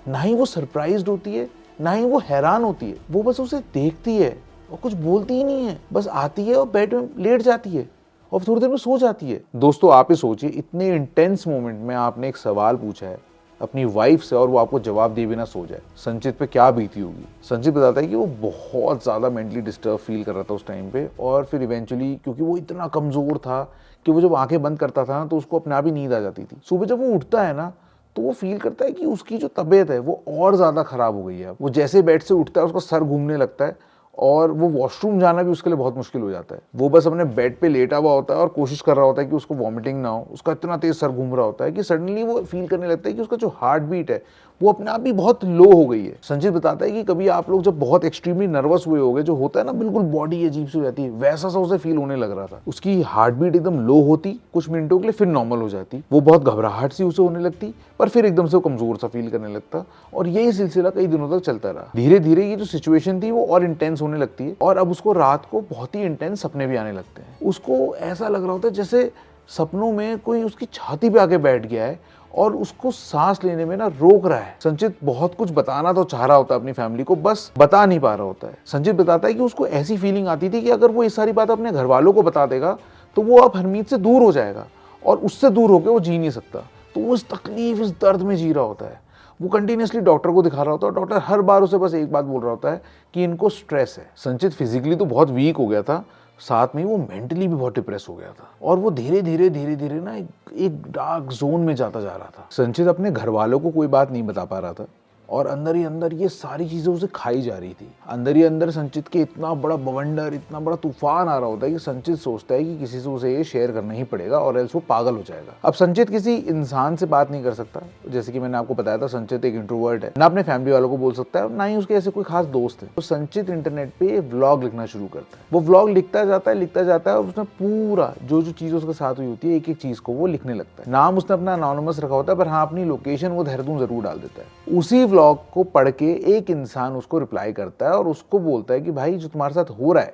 ना ही वो सरप्राइज्ड होती है, ना ही वो हैरान होती है। वो बस उसे देखती है और कुछ बोलती ही नहीं है, बस आती है और बेड में लेट जाती है और थोड़ी देर में सो जाती है। दोस्तों आप ही सोचिए, इतने इंटेंस मोमेंट में आपने एक सवाल पूछा है अपनी वाइफ से और वो आपको जवाब दिए बिना सो जाए, संचित पे क्या बीती होगी। संचित बताता है कि वो बहुत ज़्यादा मेंटली डिस्टर्ब फील कर रहा था उस टाइम पे, और फिर इवेंचुअली क्योंकि वो इतना कमज़ोर था कि वो जब आंखें बंद करता था ना तो उसको अपने आप ही नींद आ जाती थी। सुबह जब वो उठता है ना तो वो फील करता है कि उसकी जो तबीयत है वो और ज़्यादा ख़राब हो गई है। वो जैसे बेड से उठता है उसका सर घूमने लगता है और वो वॉशरूम जाना भी उसके लिए बहुत मुश्किल हो जाता है। वो बस अपने बेड पे लेटा हुआ होता है और कोशिश कर रहा होता है कि उसको वॉमिटिंग ना हो। उसका इतना तेज सर घूम रहा होता है कि सडनली वो फील करने लगता है कि उसका जो हार्ट बीट है वो अपने आप ही बहुत लो हो गई है। संजीत बताता है कि कभी आप लोग जब बहुत एक्सट्रीमली नर्वस हुए होगे, जो होता है ना बिल्कुल बॉडी अजीब सी हो जाती है, वैसा सा उसे फील होने लग रहा था। उसकी हार्ट बीट एकदम लो होती कुछ मिनटों के लिए, फिर नॉर्मल हो जाती। वो बहुत घबराहट सी उसे होने लगती, पर फिर एकदम से वो कमजोर सा फील करने लगता और यही सिलसिला कई दिनों तक चलता रहा। धीरे धीरे ये जो सिचुएशन थी वो और इंटेंस होने लगती है और अब उसको रात को बहुत ही इंटेंस सपने भी आने लगते हैं। उसको ऐसा लग रहा होता है जैसे सपनों में कोई उसकी छाती पे आके बैठ गया है और उसको सांस लेने में ना रोक रहा है। संचित बहुत कुछ बताना तो चाह रहा होता है अपनी फैमिली को, बस बता नहीं पा रहा होता है। संचित बताता है कि उसको ऐसी फीलिंग आती थी कि अगर वो ये सारी बात अपने घर वालों को बता देगा तो वो अब हरमीत से दूर हो जाएगा और उससे दूर होकर वो जी नहीं सकता। तो वो इस तकलीफ, इस दर्द में जी रहा होता है। वो कंटिन्यूसली डॉक्टर को दिखा रहा होता है और डॉक्टर हर बार उसे बस एक बात बोल रहा होता है कि इनको स्ट्रेस है। संचित फिजिकली तो बहुत वीक हो गया था, साथ में वो मेंटली भी बहुत डिप्रेस हो गया था और वो धीरे धीरे ना एक डार्क जोन में जाता जा रहा था। संचित अपने घर वालों को कोई बात नहीं बता पा रहा था और अंदर ही अंदर ये सारी चीजें उसे खाई जा रही थी। अंदर ही अंदर संचित के इतना बड़ा बवंडर, इतना बड़ा तूफान आ रहा होता है कि संचित सोचता है कि किसी से उसे ये शेयर करना ही पड़ेगा और एल्स वो पागल हो जाएगा। अब संचित किसी इंसान से बात नहीं कर सकता, जैसे कि मैंने आपको बताया था संचित एक इंट्रोवर्ट है, ना अपने फैमिली वालों को बोल सकता है, ना ही उसके ऐसे कोई खास दोस्त है। तो संचित इंटरनेट पे व्लॉग लिखना शुरू करता है। वो व्लॉग लिखता जाता है और उसमें पूरा जो चीज उसके साथ हुई होती है, एक एक चीज को वो लिखने लगता है। नाम उसने अपना अनोनिमस रखा होता है, पर हाँ अपनी लोकेशन वो देहरादून जरूर डाल देता है। उसी व्लॉग को पढ़ के एक इंसान उसको रिप्लाई करता है और उसको बोलता है कि भाई जो तुम्हारे साथ हो रहा है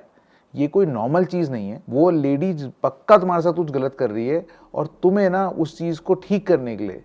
ये कोई नॉर्मल चीज नहीं है, वो लेडीज पक्का तुम्हारे साथ कुछ गलत कर रही है और तुम्हें ना उस चीज को ठीक करने के लिए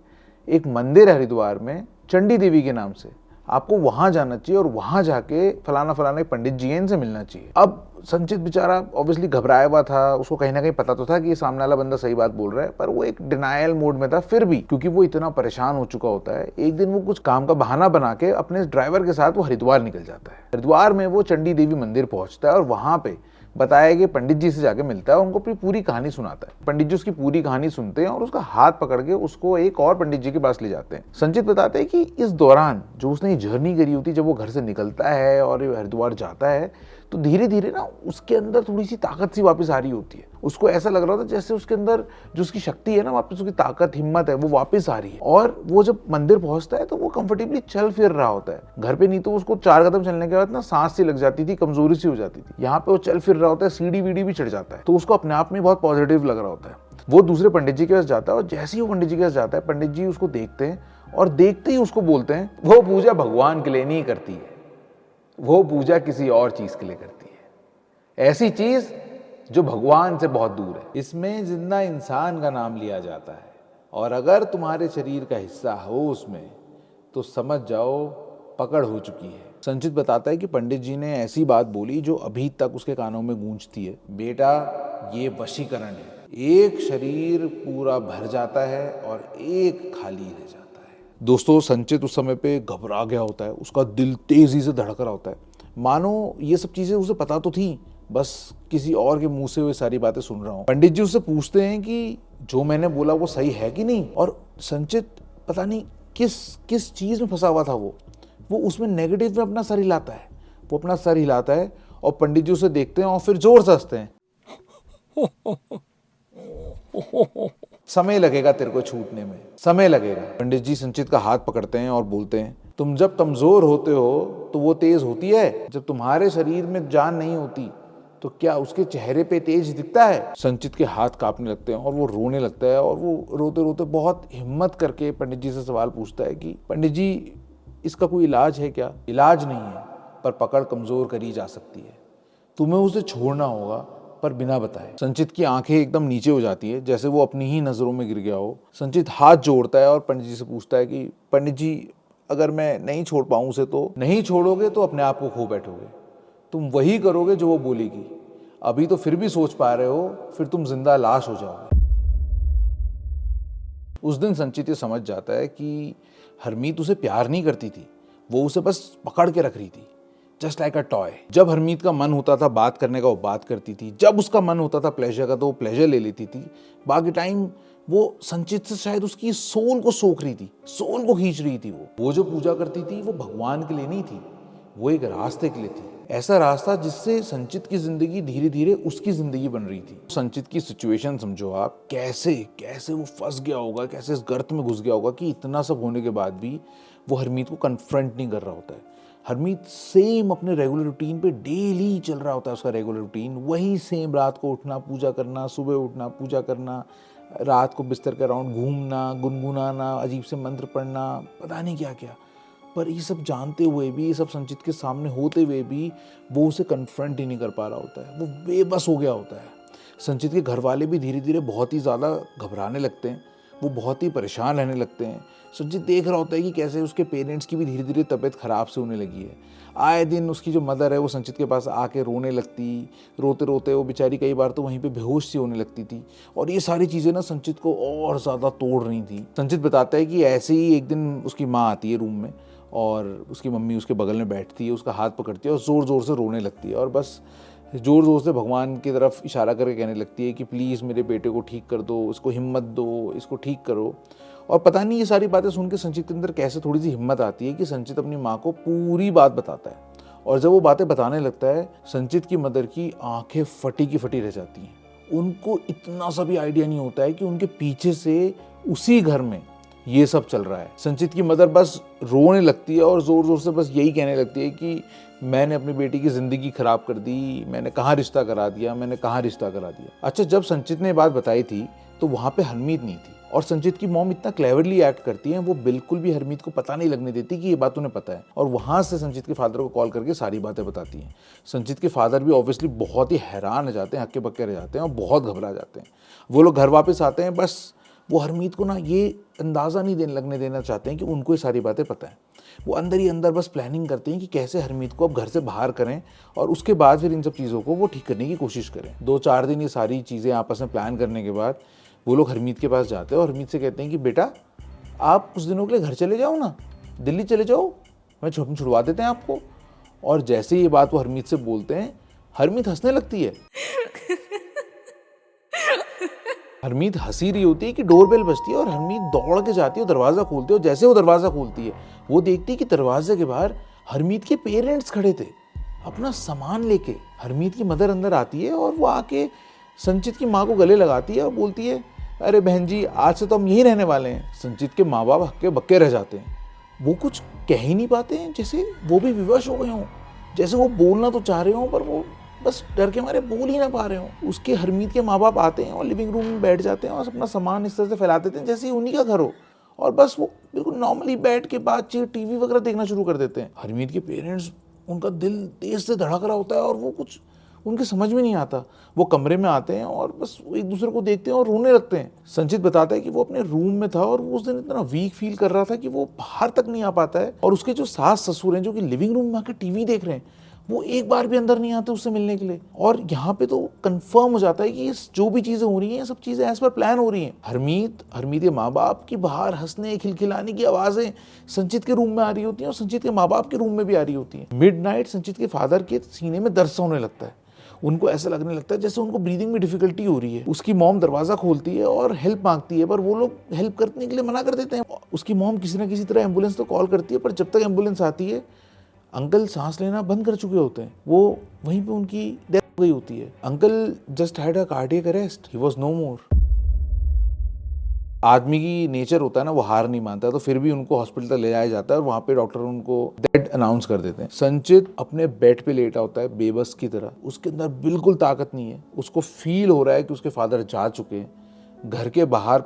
एक मंदिर है हरिद्वार में चंडी देवी के नाम से, आपको वहां जाना चाहिए और वहां जाके फलाना फलाना पंडित जी हैं, इनसे मिलना चाहिए। अब संचित बेचारा ऑब्वियसली घबराया हुआ था, उसको कहीं ना कहीं पता तो था कि ये सामने वाला बंदा सही बात बोल रहा है, पर वो एक डिनायल मोड में था। फिर भी क्योंकि वो इतना परेशान हो चुका होता है, एक दिन वो कुछ काम का बहाना बना के अपने ड्राइवर के साथ वो हरिद्वार निकल जाता है। हरिद्वार में वो चंडी देवी मंदिर पहुंचता है और वहां पे बताया कि पंडित जी से जाके मिलता है और उनको पूरी कहानी सुनाता है। पंडित जी उसकी पूरी कहानी सुनते हैं और उसका हाथ पकड़ के उसको एक और पंडित जी के पास ले जाते हैं। संचित बताते हैं कि इस दौरान जो उसने जर्नी करी होती, जब वो घर से निकलता है और हरिद्वार जाता है, तो धीरे धीरे ना उसके अंदर थोड़ी सी ताकत सी वापस आ रही होती है। उसको ऐसा लग रहा था जैसे उसके अंदर जो उसकी शक्ति है ना, वापस उसकी ताकत, हिम्मत है, वो वापस आ रही है। और वो जब मंदिर पहुंचता है तो वो कंफर्टेबली चल फिर रहा होता है। घर पे नहीं तो उसको 4 कदम चलने के बाद ना सांस सी लग जाती थी, कमजोरी सी हो जाती थी। यहाँ पे वो चल फिर रहा होता है, सीढ़ी वीढ़ी भी चढ़ जाता है, तो उसको अपने आप में बहुत पॉजिटिव लग रहा होता है। वो दूसरे पंडित जी के पास जाता है और जैसे ही वो पंडित जी के पास जाता है, पंडित जी उसको देखते हैं और देखते ही उसको बोलते हैं, वो पूजा भगवान के लिए नहीं करती है, वो पूजा किसी और चीज के लिए करती है, ऐसी चीज जो भगवान से बहुत दूर है। इसमें जिंदा इंसान का नाम लिया जाता है और अगर तुम्हारे शरीर का हिस्सा हो उसमें तो समझ जाओ पकड़ हो चुकी है। संचित बताता है कि पंडित जी ने ऐसी बात बोली जो अभी तक उसके कानों में गूंजती है, बेटा ये वशीकरण है, एक शरीर पूरा भर जाता है और एक खाली रह जाता है। दोस्तों संचित उस समय पे घबरा गया होता है, उसका दिल तेजी से धड़क रहा होता है, मानो ये सब चीजें उसे पता तो थी, बस किसी और के मुंह से वो सारी बातें सुन रहा हूँ। पंडित जी उससे पूछते हैं कि जो मैंने बोला वो सही है कि नहीं, और संचित पता नहीं किस चीज में फंसा हुआ था। वो उसमें नेगेटिव में अपना सर हिलाता है, वो अपना सर हिलाता है और पंडित जी उसे देखते हैं और फिर जोर से हंसते हैं। समय लगेगा तेरे को छूटने में, समय लगेगा। पंडित जी संचित का हाथ पकड़ते हैं और बोलते हैं तुम जब कमजोर होते हो तो वो तेज होती है। जब तुम्हारे शरीर में जान नहीं होती तो क्या उसके चेहरे पे तेज दिखता है? संचित के हाथ कांपने लगते हैं और वो रोने लगता है और वो रोते रोते बहुत हिम्मत करके पंडित जी से सवाल पूछता है कि पंडित जी, इसका कोई इलाज है क्या? इलाज नहीं है, पर पकड़ कमजोर करी जा सकती है। तुम्हें उसे छोड़ना होगा, पर बिना बताए। संचित की आंखें एकदम नीचे हो जाती है, जैसे वो अपनी ही नजरों में गिर गया हो। संचित हाथ जोड़ता है और पंडित जी से पूछता है कि पंडित जी, अगर मैं नहीं छोड़ पाऊं उसे तो? नहीं छोड़ोगे तो अपने आप को खो बैठोगे। तुम वही करोगे जो वो बोलेगी। अभी तो फिर भी सोच पा रहे हो, फिर तुम जिंदा लाश हो जाओगे। उस दिन संचित ये समझ जाता है कि हरमीत उसे प्यार नहीं करती थी, वो उसे बस पकड़ के रख रही थी, जस्ट लाइक अ टॉय। जब हरमीत का मन होता था बात करने का, वो बात करती थी। जब उसका मन होता था प्लेजर का, तो वो प्लेजर ले लेती थी। बाकी टाइम वो संचित से शायद उसकी सोल को सोख रही थी, सोल को खींच रही थी। वो जो पूजा करती थी वो भगवान के लिए नहीं थी, वो एक रास्ते के लिए थी। ऐसा रास्ता जिससे संचित की जिंदगी धीरे धीरे उसकी जिंदगी बन रही थी। संचित की सिचुएशन समझो आप, कैसे कैसे वो फंस गया होगा, कैसे इस गर्त में घुस गया होगा कि इतना सब होने के बाद भी वो हरमीत को कन्फ्रंट नहीं कर रहा होता है। हरमीत सेम अपने रेगुलर रूटीन पे डेली चल रहा होता है, उसका रेगुलर रूटीन वही सेम। रात को उठना, पूजा करना, सुबह उठना, पूजा करना, रात को बिस्तर के अराउंड घूमना, गुनगुनाना, अजीब से मंत्र पढ़ना, पता नहीं क्या क्या। पर ये सब जानते हुए भी, ये सब संचित के सामने होते हुए भी वो उसे कन्फ्रंट ही नहीं कर पा रहा होता है। वो बेबस हो गया होता है। संचित के घर वाले भी धीरे धीरे बहुत ही ज़्यादा घबराने लगते हैं, वो बहुत ही परेशान रहने लगते हैं। संचित देख रहा होता है कि कैसे उसके पेरेंट्स की भी धीरे धीरे तबीयत खराब से होने लगी है। आए दिन उसकी जो मदर है वो संचित के पास आके रोने लगती, रोते रोते वो बेचारी कई बार तो वहीं पे बेहोश सी होने लगती थी। और ये सारी चीज़ें ना संचित को और ज़्यादा तोड़ रही थी। संचित बताता है कि ऐसे ही एक दिन उसकी माँ आती है रूम में और उसकी मम्मी उसके बगल में बैठती है, उसका हाथ पकड़ती है और ज़ोर ज़ोर से रोने लगती है और बस ज़ोर ज़ोर से भगवान की तरफ इशारा करके कहने लगती है कि प्लीज़ मेरे बेटे को ठीक कर दो, इसको हिम्मत दो, इसको ठीक करो। और पता नहीं ये सारी बातें सुन के संचित के अंदर कैसे थोड़ी सी हिम्मत आती है कि संचित अपनी माँ को पूरी बात बताता है। और जब वो बातें बताने लगता है, संचित की मदर की आंखें फटी की फटी रह जाती हैं। उनको इतना सा भी आइडिया नहीं होता है कि उनके पीछे से उसी घर में ये सब चल रहा है। संचित की मदर बस रोने लगती है और ज़ोर ज़ोर से बस यही कहने लगती है कि मैंने अपनी बेटी की ज़िंदगी ख़राब कर दी, मैंने कहाँ रिश्ता करा दिया, मैंने कहाँ रिश्ता करा दिया। अच्छा, जब संचित ने बात बताई थी तो वहाँ पे हरमीत नहीं थी और संचित की मॉम इतना क्लेवरली एक्ट करती है, वो बिल्कुल भी हरमीत को पता नहीं लगने देती कि ये बात उन्हें पता है। और वहाँ से संचित के फादर को कॉल करके सारी बातें बताती हैं। संचित के फादर भी ऑब्वियसली बहुत ही हैरान हो जाते हैं, हक्के बक्के रह जाते हैं और बहुत घबरा जाते हैं। वो लोग घर वापस आते हैं, बस वो हरमीत को ना ये अंदाज़ा नहीं लगने देना चाहते हैं कि उनको ये सारी बातें पता है। वो अंदर ही अंदर बस प्लानिंग करते हैं कि कैसे हरमीत को अब घर से बाहर करें और उसके बाद फिर इन सब चीज़ों को वो ठीक करने की कोशिश करें। 2-4 दिन ये सारी चीज़ें आपस में प्लान करने के बाद वो लोग हरमीत के पास जाते हैं और हरमीत से कहते हैं कि बेटा, आप कुछ दिनों के लिए घर चले जाओ ना, दिल्ली चले जाओ, मैं छुड़वा देते हैं आपको। और जैसे ही ये बात वो हरमीत से बोलते हैं, हरमीत हंसने लगती है। हरमीत हंसी रही होती है कि डोरबेल बजती है और हरमीत दौड़ के जाती है, दरवाज़ा खोलती है। और जैसे वो दरवाज़ा खोलती है, वो देखती है कि दरवाजे के बाहर हरमीत के पेरेंट्स खड़े थे अपना सामान लेके। हरमीत की मदर अंदर आती है और वो आके संचित की माँ को गले लगाती है और बोलती है, अरे बहन जी, आज से तो हम यहीं रहने वाले हैं। संचित के माँ बाप हक्के बक्के रह जाते हैं, वो कुछ कह ही नहीं पाते हैं, जैसे वो भी विवश हो गए हों, जैसे वो बोलना तो चाह रहे हों पर वो बस डर के मारे बोल ही ना पा रहे हो। उसके हरमीत के माँ बाप आते हैं और लिविंग रूम में बैठ जाते हैं और अपना सामान इस तरह से फैला देते हैं जैसे ही उन्हीं का घर हो, और बस वो बिल्कुल नॉर्मली बैठ के बातचीत, टीवी वगैरह देखना शुरू कर देते हैं। हरमीत के पेरेंट्स, उनका दिल तेज से धड़क रहा होता है और वो कुछ उनके समझ में नहीं आता। वो कमरे में आते हैं और बस एक दूसरे को देखते हैं और रोने लगते हैं। संचित बताता है कि वो अपने रूम में था और वो उस दिन इतना वीक फील कर रहा था कि वो बाहर तक नहीं आ पाता है। और उसके जो सास ससुर हैं, जो कि लिविंग रूम में आकर टीवी देख रहे हैं, वो एक बार भी अंदर नहीं आते उससे मिलने के लिए। और यहाँ पे तो कंफर्म हो जाता है कि ये जो भी चीज़ें हो रही हैं, ये सब चीज़ें एज पर प्लान हो रही हैं। हरमीत के माँ बाप की बाहर हंसने खिलखिलाने की आवाज़ें संचित के रूम में आ रही होती हैं और संचित के माँ बाप के रूम में भी आ रही होती हैं। मिडनाइट संचित के फादर के सीने में दर्द सा होने लगता है। उनको ऐसा लगने लगता है जैसे उनको ब्रीदिंग में डिफिकल्टी हो रही है। उसकी मॉम दरवाज़ा खोलती है और हेल्प मांगती है, पर वो लोग हेल्प करने के लिए मना कर देते हैं। उसकी मॉम किसी ना किसी तरह एम्बुलेंस तो कॉल करती है, पर जब तक एम्बुलेंस आती है, अंकल सांस लेना बंद कर चुके होते हैं। वो वहीं पे उनकी डेथ हो गई होती है। Uncle just had a cardiac arrest, he was no more. 2 दिन बाद संचित के फादर की डेथ हो जाती है। 2 दिन बाद संचित के फादर की डेथ होने के बाद आदमी की नेचर होता है ना, वो हार नहीं मानता, तो फिर भी उनको हॉस्पिटल तक ले जाया जाता है और वहाँ पे डॉक्टर उनको डेड अनाउंस कर देते हैं। संचित अपने बेड पे लेटा होता है बेबस की तरह, उसके अंदर बिल्कुल ताकत नहीं है। उसको फील हो रहा है कि उसके फादर जा चुके हैं। घर के बाहर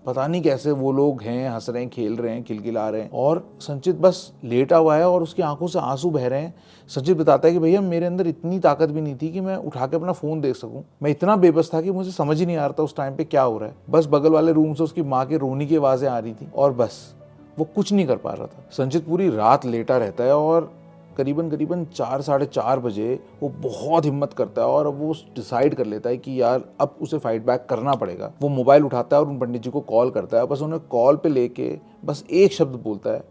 पता नहीं कैसे वो लोग हैं, हंस रहे हैं, खेल रहे हैं, खिलखिला रहे हैं, और संचित बस लेटा हुआ है और उसकी आंखों से आंसू बह रहे हैं। संचित बताता है कि भैया मेरे अंदर इतनी ताकत भी नहीं थी कि मैं उठा के अपना फोन देख सकूं। मैं इतना बेबस था कि मुझे समझ ही नहीं आ रहा था उस टाइम पे क्या हो रहा है। बस बगल वाले रूम से उसकी माँ के रोने की आवाजें आ रही थी और बस वो कुछ नहीं कर पा रहा था। संचित पूरी रात लेटा रहता है और करीबन 4 साढ़े 4 बजे वो बहुत हिम्मत करता है और अब वो डिसाइड कर लेता है कि यार अब उसे फाइट बैक करना पड़ेगा। वो मोबाइल उठाता है और उन पंडित जी को कॉल करता है। बस उन्हें कॉल पे लेके बस एक शब्द बोलता है,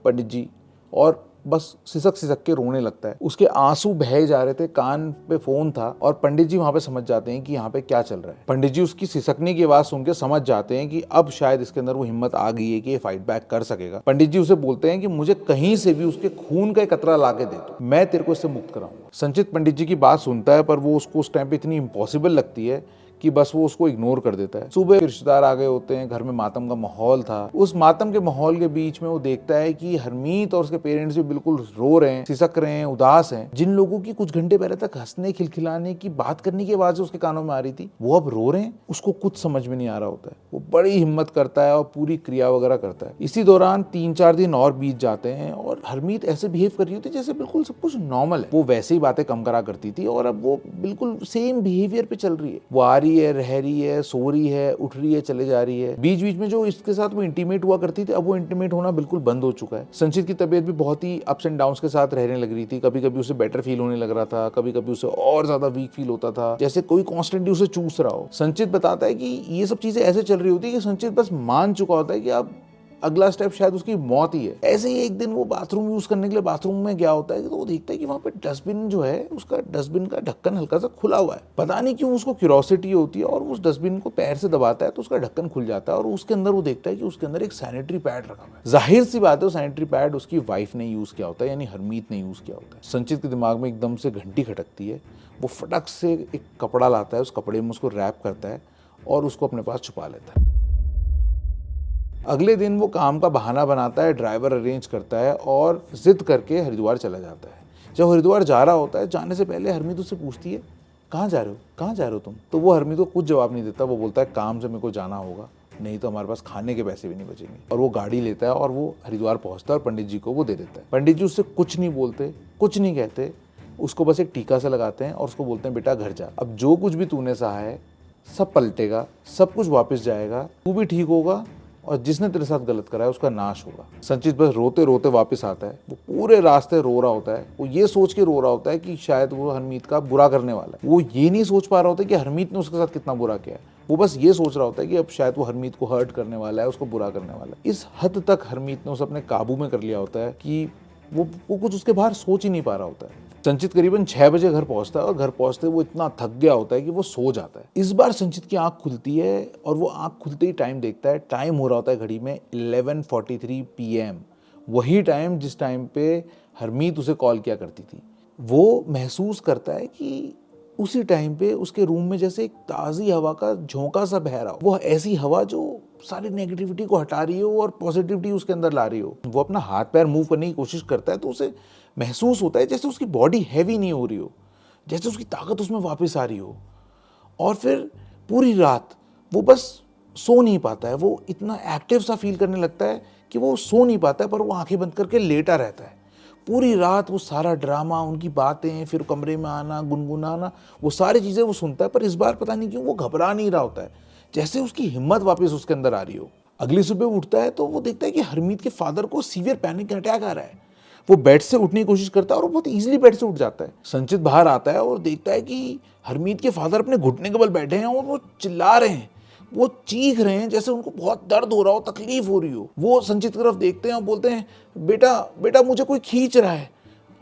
पंडित जी, और बस सिसक के रोने लगता है। उसके आंसू बहे जा रहे थे, कान पे फोन था और पंडित जी वहां पे समझ जाते हैं कि यहाँ पे क्या चल रहा है। पंडित जी उसकी सिसकने की आवाज सुन के समझ जाते हैं कि अब शायद इसके अंदर वो हिम्मत आ गई है कि ये फाइट बैक कर सकेगा। पंडित जी उसे बोलते हैं कि मुझे कहीं से भी उसके खून का एक कतरा ला के दे दो, मैं तेरे को इससे मुक्त कराऊंगा। संचित पंडित जी की बात सुनता है, पर वो उसको उस टाइम पे इतनी इम्पॉसिबल लगती है कि बस वो उसको इग्नोर कर देता है। सुबह रिश्तेदार आ गए होते हैं, घर में मातम का माहौल था। उस मातम के माहौल के बीच में वो देखता है कि हरमीत और उसके पेरेंट्स भी बिल्कुल रो रहे हैं, सिसक रहे हैं, उदास हैं। जिन लोगों की कुछ घंटे पहले तक हंसने खिलखिलाने की बात करने की आवाज उसके कानों में आ रही थी, वो अब रो रहे हैं। उसको कुछ समझ में नहीं आ रहा होता है। वो बड़ी हिम्मत करता है और पूरी क्रिया वगैरह करता है। इसी दौरान 3-4 दिन और बीत जाते हैं और हरमीत ऐसे बिहेव कर रही होती है जैसे बिल्कुल सब कुछ नॉर्मल है। वो वैसे ही बातें कम करा करती थी और अब वो बिल्कुल सेम बिहेवियर पे चल रही है। वो आ रही है, रह रही है, सो रही है, उठ रही है, चले जा रही है। बीच बीच में जो इसके साथ वो इंटीमेट हुआ करती थी, अब वो इंटीमेट होना बिल्कुल बंद हो चुका है। संचित की तबीयत भी बहुत ही अप्स एंड डाउन्स के साथ रहने लग रही थी। कभी कभी उसे बेटर फील होने लग रहा था, कभी कभी उसे और ज्यादा वीक फील होता था, जैसे कोई कॉन्स्टेंटली उसे चूस रहा हो। संचित बताता है कि ये सब चीजें ऐसे चल रही होती है कि संचित बस मान चुका होता है कि अब अगला स्टेप शायद उसकी मौत ही है। ऐसे ही एक दिन वो बाथरूम यूज करने के लिए बाथरूम में गया होता है, तो वो देखता है कि वहां पे डस्टबिन जो है, उसका डस्टबिन का ढक्कन हल्का सा खुला हुआ है। पता नहीं क्यों उसको क्यूरियोसिटी होती है और उस डस्टबिन को पैर से दबाता है तो उसका ढक्कन खुल जाता है और उसके अंदर वो देखता है कि उसके अंदर एक सैनिटरी पैड रखा हुआ है। जाहिर सी बात है, वो सैनिटरी पैड उसकी वाइफ ने यूज किया होता है, यानी हरमीत ने यूज किया होता है। संचित के दिमाग में एकदम से घंटी खटकती है। वो फटक से एक कपड़ा लाता है, उस कपड़े में उसको रैप करता है और उसको अपने पास छुपा लेता है। अगले दिन वो काम का बहाना बनाता है, ड्राइवर अरेंज करता है और जिद करके हरिद्वार चला जाता है। जब हरिद्वार जा रहा होता है, जाने से पहले हरमीत उससे पूछती है, कहाँ जा रहे हो, कहाँ जा रहे हो तुम? तो वो हरमीत को कुछ जवाब नहीं देता। वो बोलता है, काम से मेरे को जाना होगा, नहीं तो हमारे पास खाने के पैसे भी नहीं बचेंगे। और वो गाड़ी लेता है और वो हरिद्वार पहुंचता है और पंडित जी को वो दे देता है। पंडित जी उससे कुछ नहीं बोलते, कुछ नहीं कहते, उसको बस एक टीका से लगाते हैं और उसको बोलते हैं, बेटा घर जा, अब जो कुछ भी तूने सहा है सब पलटेगा, सब कुछ वापस जाएगा, तू भी ठीक होगा और जिसने तेरे साथ गलत करा है उसका नाश होगा। संचित बस रोते रोते वापस आता है। वो पूरे रास्ते रो रहा होता है। वो ये सोच के रो रहा होता है कि शायद वो हरमीत का बुरा करने वाला है। वो ये नहीं सोच पा रहा होता कि हरमीत ने उसके साथ कितना बुरा किया है। वो बस ये सोच रहा होता है कि अब शायद वो हरमीत को हर्ट करने वाला है, उसको बुरा करने वाला है। इस हद तक हरमीत ने उसे अपने काबू में कर लिया होता है कि वो कुछ उसके बाहर सोच ही नहीं पा रहा होता है। संचित करीबन 6 बजे घर पहुंचता है और घर पहुंचते वो इतना थक गया होता है कि वो सो जाता है। इस बार संचित की आंख खुलती है और वो आंख खुलते ही टाइम देखता है। टाइम हो रहा होता है घड़ी में 11:43 PM, वही टाइम जिस टाइम पे हरमीत उसे कॉल किया करती थी। वो महसूस करता है कि उसी टाइम पे उसके रूम में जैसे एक ताज़ी हवा का झोंका सा बह रहा हो। वो ऐसी हवा जो सारी नेगेटिविटी को हटा रही हो और पॉजिटिविटी उसके अंदर ला रही हो। वो अपना हाथ पैर मूव करने की कोशिश करता है तो उसे महसूस होता है जैसे उसकी बॉडी हैवी नहीं हो रही हो, जैसे उसकी ताकत उसमें वापस आ रही हो। और फिर पूरी रात वो बस सो नहीं पाता है। वो इतना एक्टिव सा फील करने लगता है कि वो सो नहीं पाता है, पर वो आंखें बंद करके लेटा रहता है। पूरी रात वो सारा ड्रामा, उनकी बातें, फिर कमरे में आना, गुनगुनाना, वो सारी चीज़ें वो सुनता है। पर इस बार पता नहीं क्यों वो घबरा नहीं रहा होता है, जैसे उसकी हिम्मत वापस उसके अंदर आ रही हो। अगली सुबह उठता है तो वो देखता है कि हरमीत के फादर को सीवियर पैनिक अटैक आ रहा है। वो बेड से उठने की कोशिश करता है और वो बहुत इजीली बेड से उठ जाता है। संचित बाहर आता है और देखता है कि हरमीत के फादर अपने घुटने के बल बैठे हैं और वो चिल्ला रहे हैं, वो चीख रहे हैं, जैसे उनको बहुत दर्द हो रहा हो, तकलीफ हो रही हो। वो संचित की तरफ देखते हैं और बोलते हैं, बेटा बेटा मुझे कोई खींच रहा है।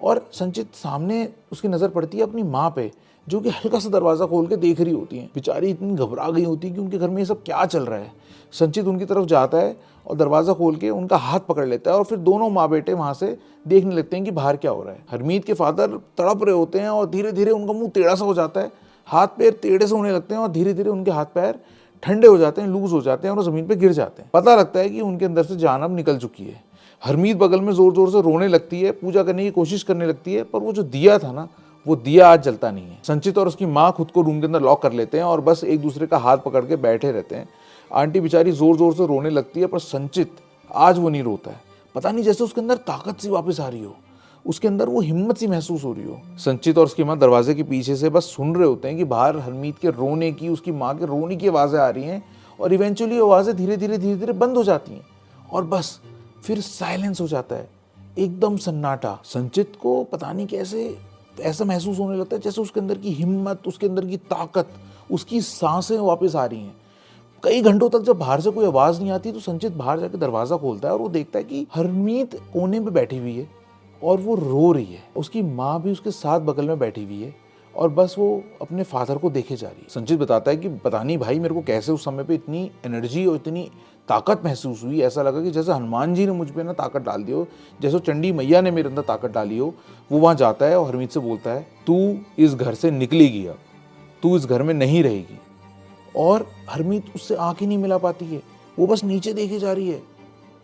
और संचित सामने उसकी नज़र पड़ती है अपनी माँ पे, जो कि हल्का सा दरवाज़ा खोल के देख रही होती हैं। बेचारी इतनी घबरा गई होती है कि उनके घर में ये सब क्या चल रहा है। संचित उनकी तरफ जाता है और दरवाज़ा खोल के उनका हाथ पकड़ लेता है और फिर दोनों माँ बेटे वहाँ से देखने लगते हैं कि बाहर क्या हो रहा है। हरमीत के फादर तड़प रहे होते हैं और धीरे धीरे उनका मुंह टेढ़ा सा हो जाता है, हाथ पैर टेढ़े से होने लगते हैं और धीरे धीरे उनके हाथ पैर ठंडे हो जाते हैं, लूज हो जाते हैं और ज़मीन पे गिर जाते हैं। पता लगता है कि उनके अंदर से जान अब निकल चुकी है। हरमीत बगल में जोर जोर से रोने लगती है, पूजा करने की कोशिश करने लगती है, पर वो जो दिया था ना, वो दिया आज जलता नहीं है। संचित और उसकी माँ खुद को रूम के अंदर लॉक कर लेते हैं और बस एक दूसरे का हाथ पकड़ के बैठे रहते हैं। आंटी बेचारी जोर जोर से रोने लगती है, पर संचित आज वो नहीं रोता है। पता नहीं, जैसे उसके अंदर ताकत सी वापस आ रही हो, उसके अंदर वो हिम्मत सी महसूस हो रही हो। संचित और उसकी माँ दरवाजे के पीछे से बस सुन रहे होते हैं कि बाहर हरमीत के रोने की, उसकी माँ के रोने की आवाज़ें आ रही हैं और इवेंचुअली आवाज़ें धीरे धीरे बंद हो जाती हैं और बस फिर साइलेंस हो जाता है, एकदम सन्नाटा। संचित को पता नहीं कैसे ऐसा महसूस होने लगता है जैसे उसके अंदर की हिम्मत, उसके अंदर की ताकत, उसकी सांसें वापस आ रही हैं। कई घंटों तक जब बाहर से कोई आवाज़ नहीं आती तो संचित बाहर जाकर दरवाज़ा खोलता है और वो देखता है कि हरमीत कोने में बैठी हुई है और वो रो रही है। उसकी माँ भी उसके साथ बगल में बैठी हुई है और बस वो अपने फादर को देखे जा रही है। संचित बताता है कि पता नहीं भाई, मेरे को कैसे उस समय पे इतनी एनर्जी और इतनी ताकत महसूस हुई। ऐसा लगा कि जैसे हनुमान जी ने मुझ पे ना ताकत डाल दी हो, जैसे चंडी मैया ने मेरे अंदर ताकत डाली हो। वो वहाँ जाता है और हरमीत से बोलता है, तू इस घर से निकलेगी, अब तू इस घर में नहीं रहेगी। और हरमीत उससे आंख ही नहीं मिला पाती है, वो बस नीचे देखे जा रही है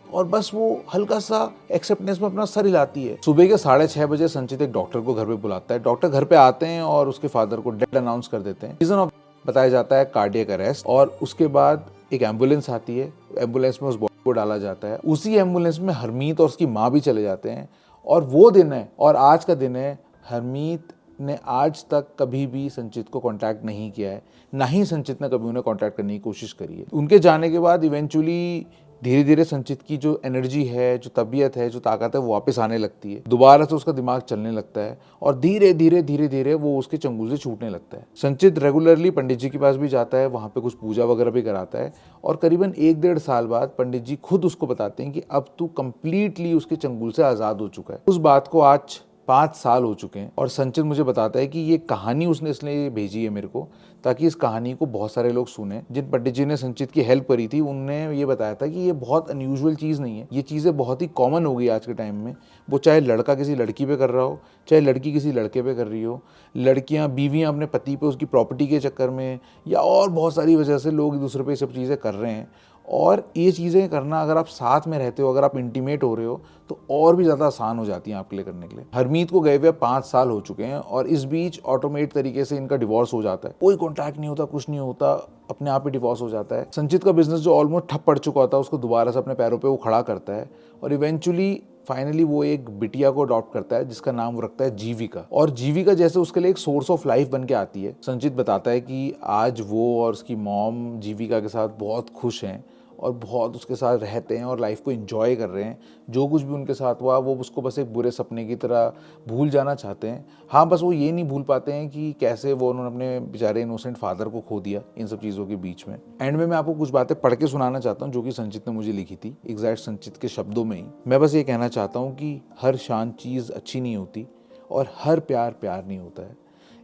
और बस वो हल्का सा एक्सेप्टेंस में अपना सर हिलाती है। सुबह के 6:30 बजे संचित एक डॉक्टर को घर पे बुलाता है। डॉक्टर घर पे आते हैं और उसके फादर को डेड अनाउंस कर देते हैं। रीजन ऑफ बताया जाता है कार्डियक अरेस्ट। और उसके बाद एक एम्बुलेंस आती है, एम्बुलेंस में उस बॉडी को डाला जाता है। उसी एम्बुलेंस में हरमीत और उसकी माँ भी चले जाते हैं। और वो दिन है और आज का दिन है, हरमीत ने आज तक कभी भी संचित को कांटेक्ट नहीं किया है, ना ही संचित ने कभी उन्हें कांटेक्ट करने की कोशिश करी है। उनके जाने के बाद इवेंचुअली धीरे धीरे संचित की जो एनर्जी है, जो तबीयत है, जो ताकत है, वो वापस आने लगती है। दोबारा से उसका दिमाग चलने लगता है और धीरे धीरे वो उसके चंगुल से छूटने लगता है। संचित रेगुलरली पंडित जी के पास भी जाता है, वहाँ पे कुछ पूजा वगैरह भी कराता है और करीबन 1-1.5 साल बाद पंडित जी खुद उसको बताते हैं कि अब तू कंप्लीटली उसके चंगुल से आज़ाद हो चुका है। उस बात को आज 5 साल हो चुके हैं और संचित मुझे बताता है कि ये कहानी उसने इसलिए भेजी है मेरे को, ताकि इस कहानी को बहुत सारे लोग सुने। जिन पंडित जी ने संचित की हेल्प करी थी, उनने ये बताया था कि ये बहुत अनयूजुअल चीज़ नहीं है, ये चीज़ें बहुत ही कॉमन हो गई आज के टाइम में। वो चाहे लड़का किसी लड़की पे कर रहा हो, चाहे लड़की किसी लड़के पे कर रही हो, लड़कियाँ बीवियाँ अपने पति पे उसकी प्रॉपर्टी के चक्कर में या और बहुत सारी वजह से लोग एक दूसरे पे ये सब चीज़ें कर रहे हैं। और ये चीज़ें करना, अगर आप साथ में रहते हो, अगर आप इंटीमेट हो रहे हो, तो और भी ज़्यादा आसान हो जाती हैं आपके लिए करने के लिए। हरमीत को गए हुए 5 साल हो चुके हैं और इस बीच ऑटोमेट तरीके से इनका डिवोर्स हो जाता है। कोई कॉन्टैक्ट नहीं होता, कुछ नहीं होता, अपने आप ही डिवोर्स हो जाता है। संचित का बिजनेस जो ऑलमोस्ट ठप पड़ चुका था, उसको दोबारा से अपने पैरों पर वो खड़ा करता है और इवेंचुअली फाइनली वो एक बिटिया को अडॉप्ट करता है जिसका नाम वो रखता है जीविका। और जीविका जैसे उसके लिए एक सोर्स ऑफ लाइफ बन के आती है। संचित बताता है कि आज वो और उसकी मॉम जीविका के साथ बहुत खुश हैं और बहुत उसके साथ रहते हैं और लाइफ को एंजॉय कर रहे हैं। जो कुछ भी उनके साथ हुआ वो उसको बस एक बुरे सपने की तरह भूल जाना चाहते हैं। हाँ, बस वो ये नहीं भूल पाते हैं कि कैसे वो उन्होंने अपने बेचारे इनोसेंट फादर को खो दिया इन सब चीज़ों के बीच में। एंड में मैं आपको कुछ बातें पढ़ के सुनाना चाहता हूँ जो कि संचित ने मुझे लिखी थी, एग्जैक्ट संचित के शब्दों में ही। मैं बस ये कहना चाहता हूँ कि हर शांत चीज़ अच्छी नहीं होती और हर प्यार प्यार नहीं होता है।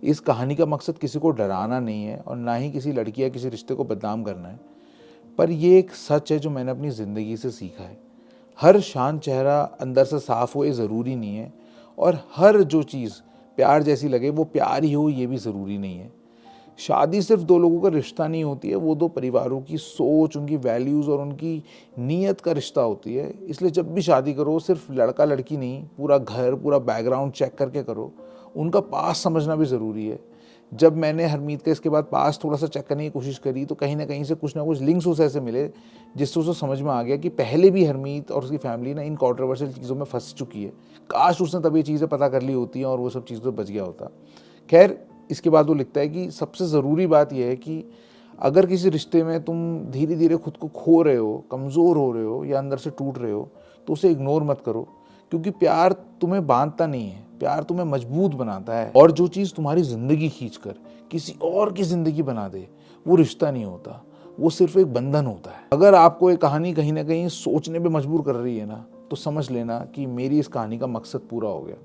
इस कहानी का मकसद किसी को डराना नहीं है और ना ही किसी लड़की या किसी रिश्ते को बदनाम करना है, पर यह एक सच है जो मैंने अपनी ज़िंदगी से सीखा है। हर शांत चेहरा अंदर से साफ हो ये ज़रूरी नहीं है और हर जो चीज़ प्यार जैसी लगे वो प्यार ही हो ये भी ज़रूरी नहीं है। शादी सिर्फ 2 लोगों का रिश्ता नहीं होती है, वो 2 परिवारों की सोच, उनकी वैल्यूज़ और उनकी नीयत का रिश्ता होती है। इसलिए जब भी शादी करो सिर्फ लड़का लड़की नहीं, पूरा घर, पूरा बैकग्राउंड चेक करके करो। उनका पास समझना भी ज़रूरी है। जब मैंने हरमीत का इसके बाद पास थोड़ा सा चेक करने की कोशिश करी तो कहीं ना कहीं से कुछ ना कुछ लिंक्स उसे ऐसे मिले जिससे उसे समझ में आ गया कि पहले भी हरमीत और उसकी फैमिली ना इन कॉन्ट्रोवर्शियल चीज़ों में फंस चुकी है। काश उसने तभी ये चीज़ें पता कर ली होती हैं और वो सब चीज़ों से बच गया होता। खैर, इसके बाद वो लिखता है कि सबसे ज़रूरी बात यह है कि अगर किसी रिश्ते में तुम धीरे धीरे खुद को खो रहे हो, कमज़ोर हो रहे हो या अंदर से टूट रहे हो, तो उसे इग्नोर मत करो, क्योंकि प्यार तुम्हें बांधता नहीं है, प्यार तुम्हें मजबूत बनाता है। और जो चीज़ तुम्हारी ज़िंदगी खींचकर किसी और की ज़िंदगी बना दे वो रिश्ता नहीं होता, वो सिर्फ एक बंधन होता है। अगर आपको ये कहानी कहीं ना कहीं सोचने पे मजबूर कर रही है ना, तो समझ लेना कि मेरी इस कहानी का मकसद पूरा हो गया।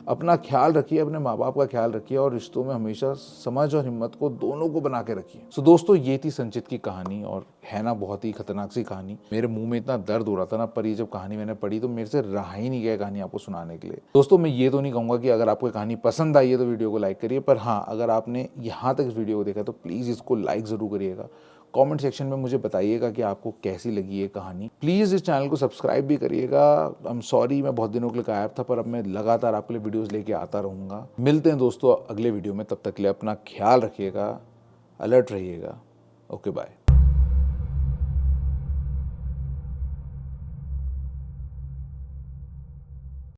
अपना ख्याल रखिए, अपने माँ बाप का ख्याल रखिए और रिश्तों में हमेशा समझ और हिम्मत को दोनों को बना के रखिए। सो दोस्तों, ये थी संचित की कहानी और है ना बहुत ही खतरनाक सी कहानी। मेरे मुंह में इतना दर्द हो रहा था ना, पर ये जब कहानी मैंने पढ़ी तो मेरे से रहा ही नहीं गया कहानी आपको सुनाने के लिए। दोस्तों, मैं ये तो नहीं कहूँगा कि अगर आपको कहानी पसंद आई है तो वीडियो को लाइक करिए, पर हाँ, अगर आपने यहाँ तक इस वीडियो को देखा तो प्लीज़ इसको लाइक ज़रूर करिएगा, कमेंट सेक्शन में मुझे बताइएगा कि आपको कैसी लगी ये कहानी। प्लीज़ इस चैनल को सब्सक्राइब भी करिएगा। आई एम सॉरी, मैं बहुत दिनों के लिए गायब था, पर अब मैं लगातार आपके लिए वीडियोस लेके आता रहूँगा। मिलते हैं दोस्तों अगले वीडियो में, तब तक के लिए अपना ख्याल रखिएगा, अलर्ट रहिएगा। Okay bye.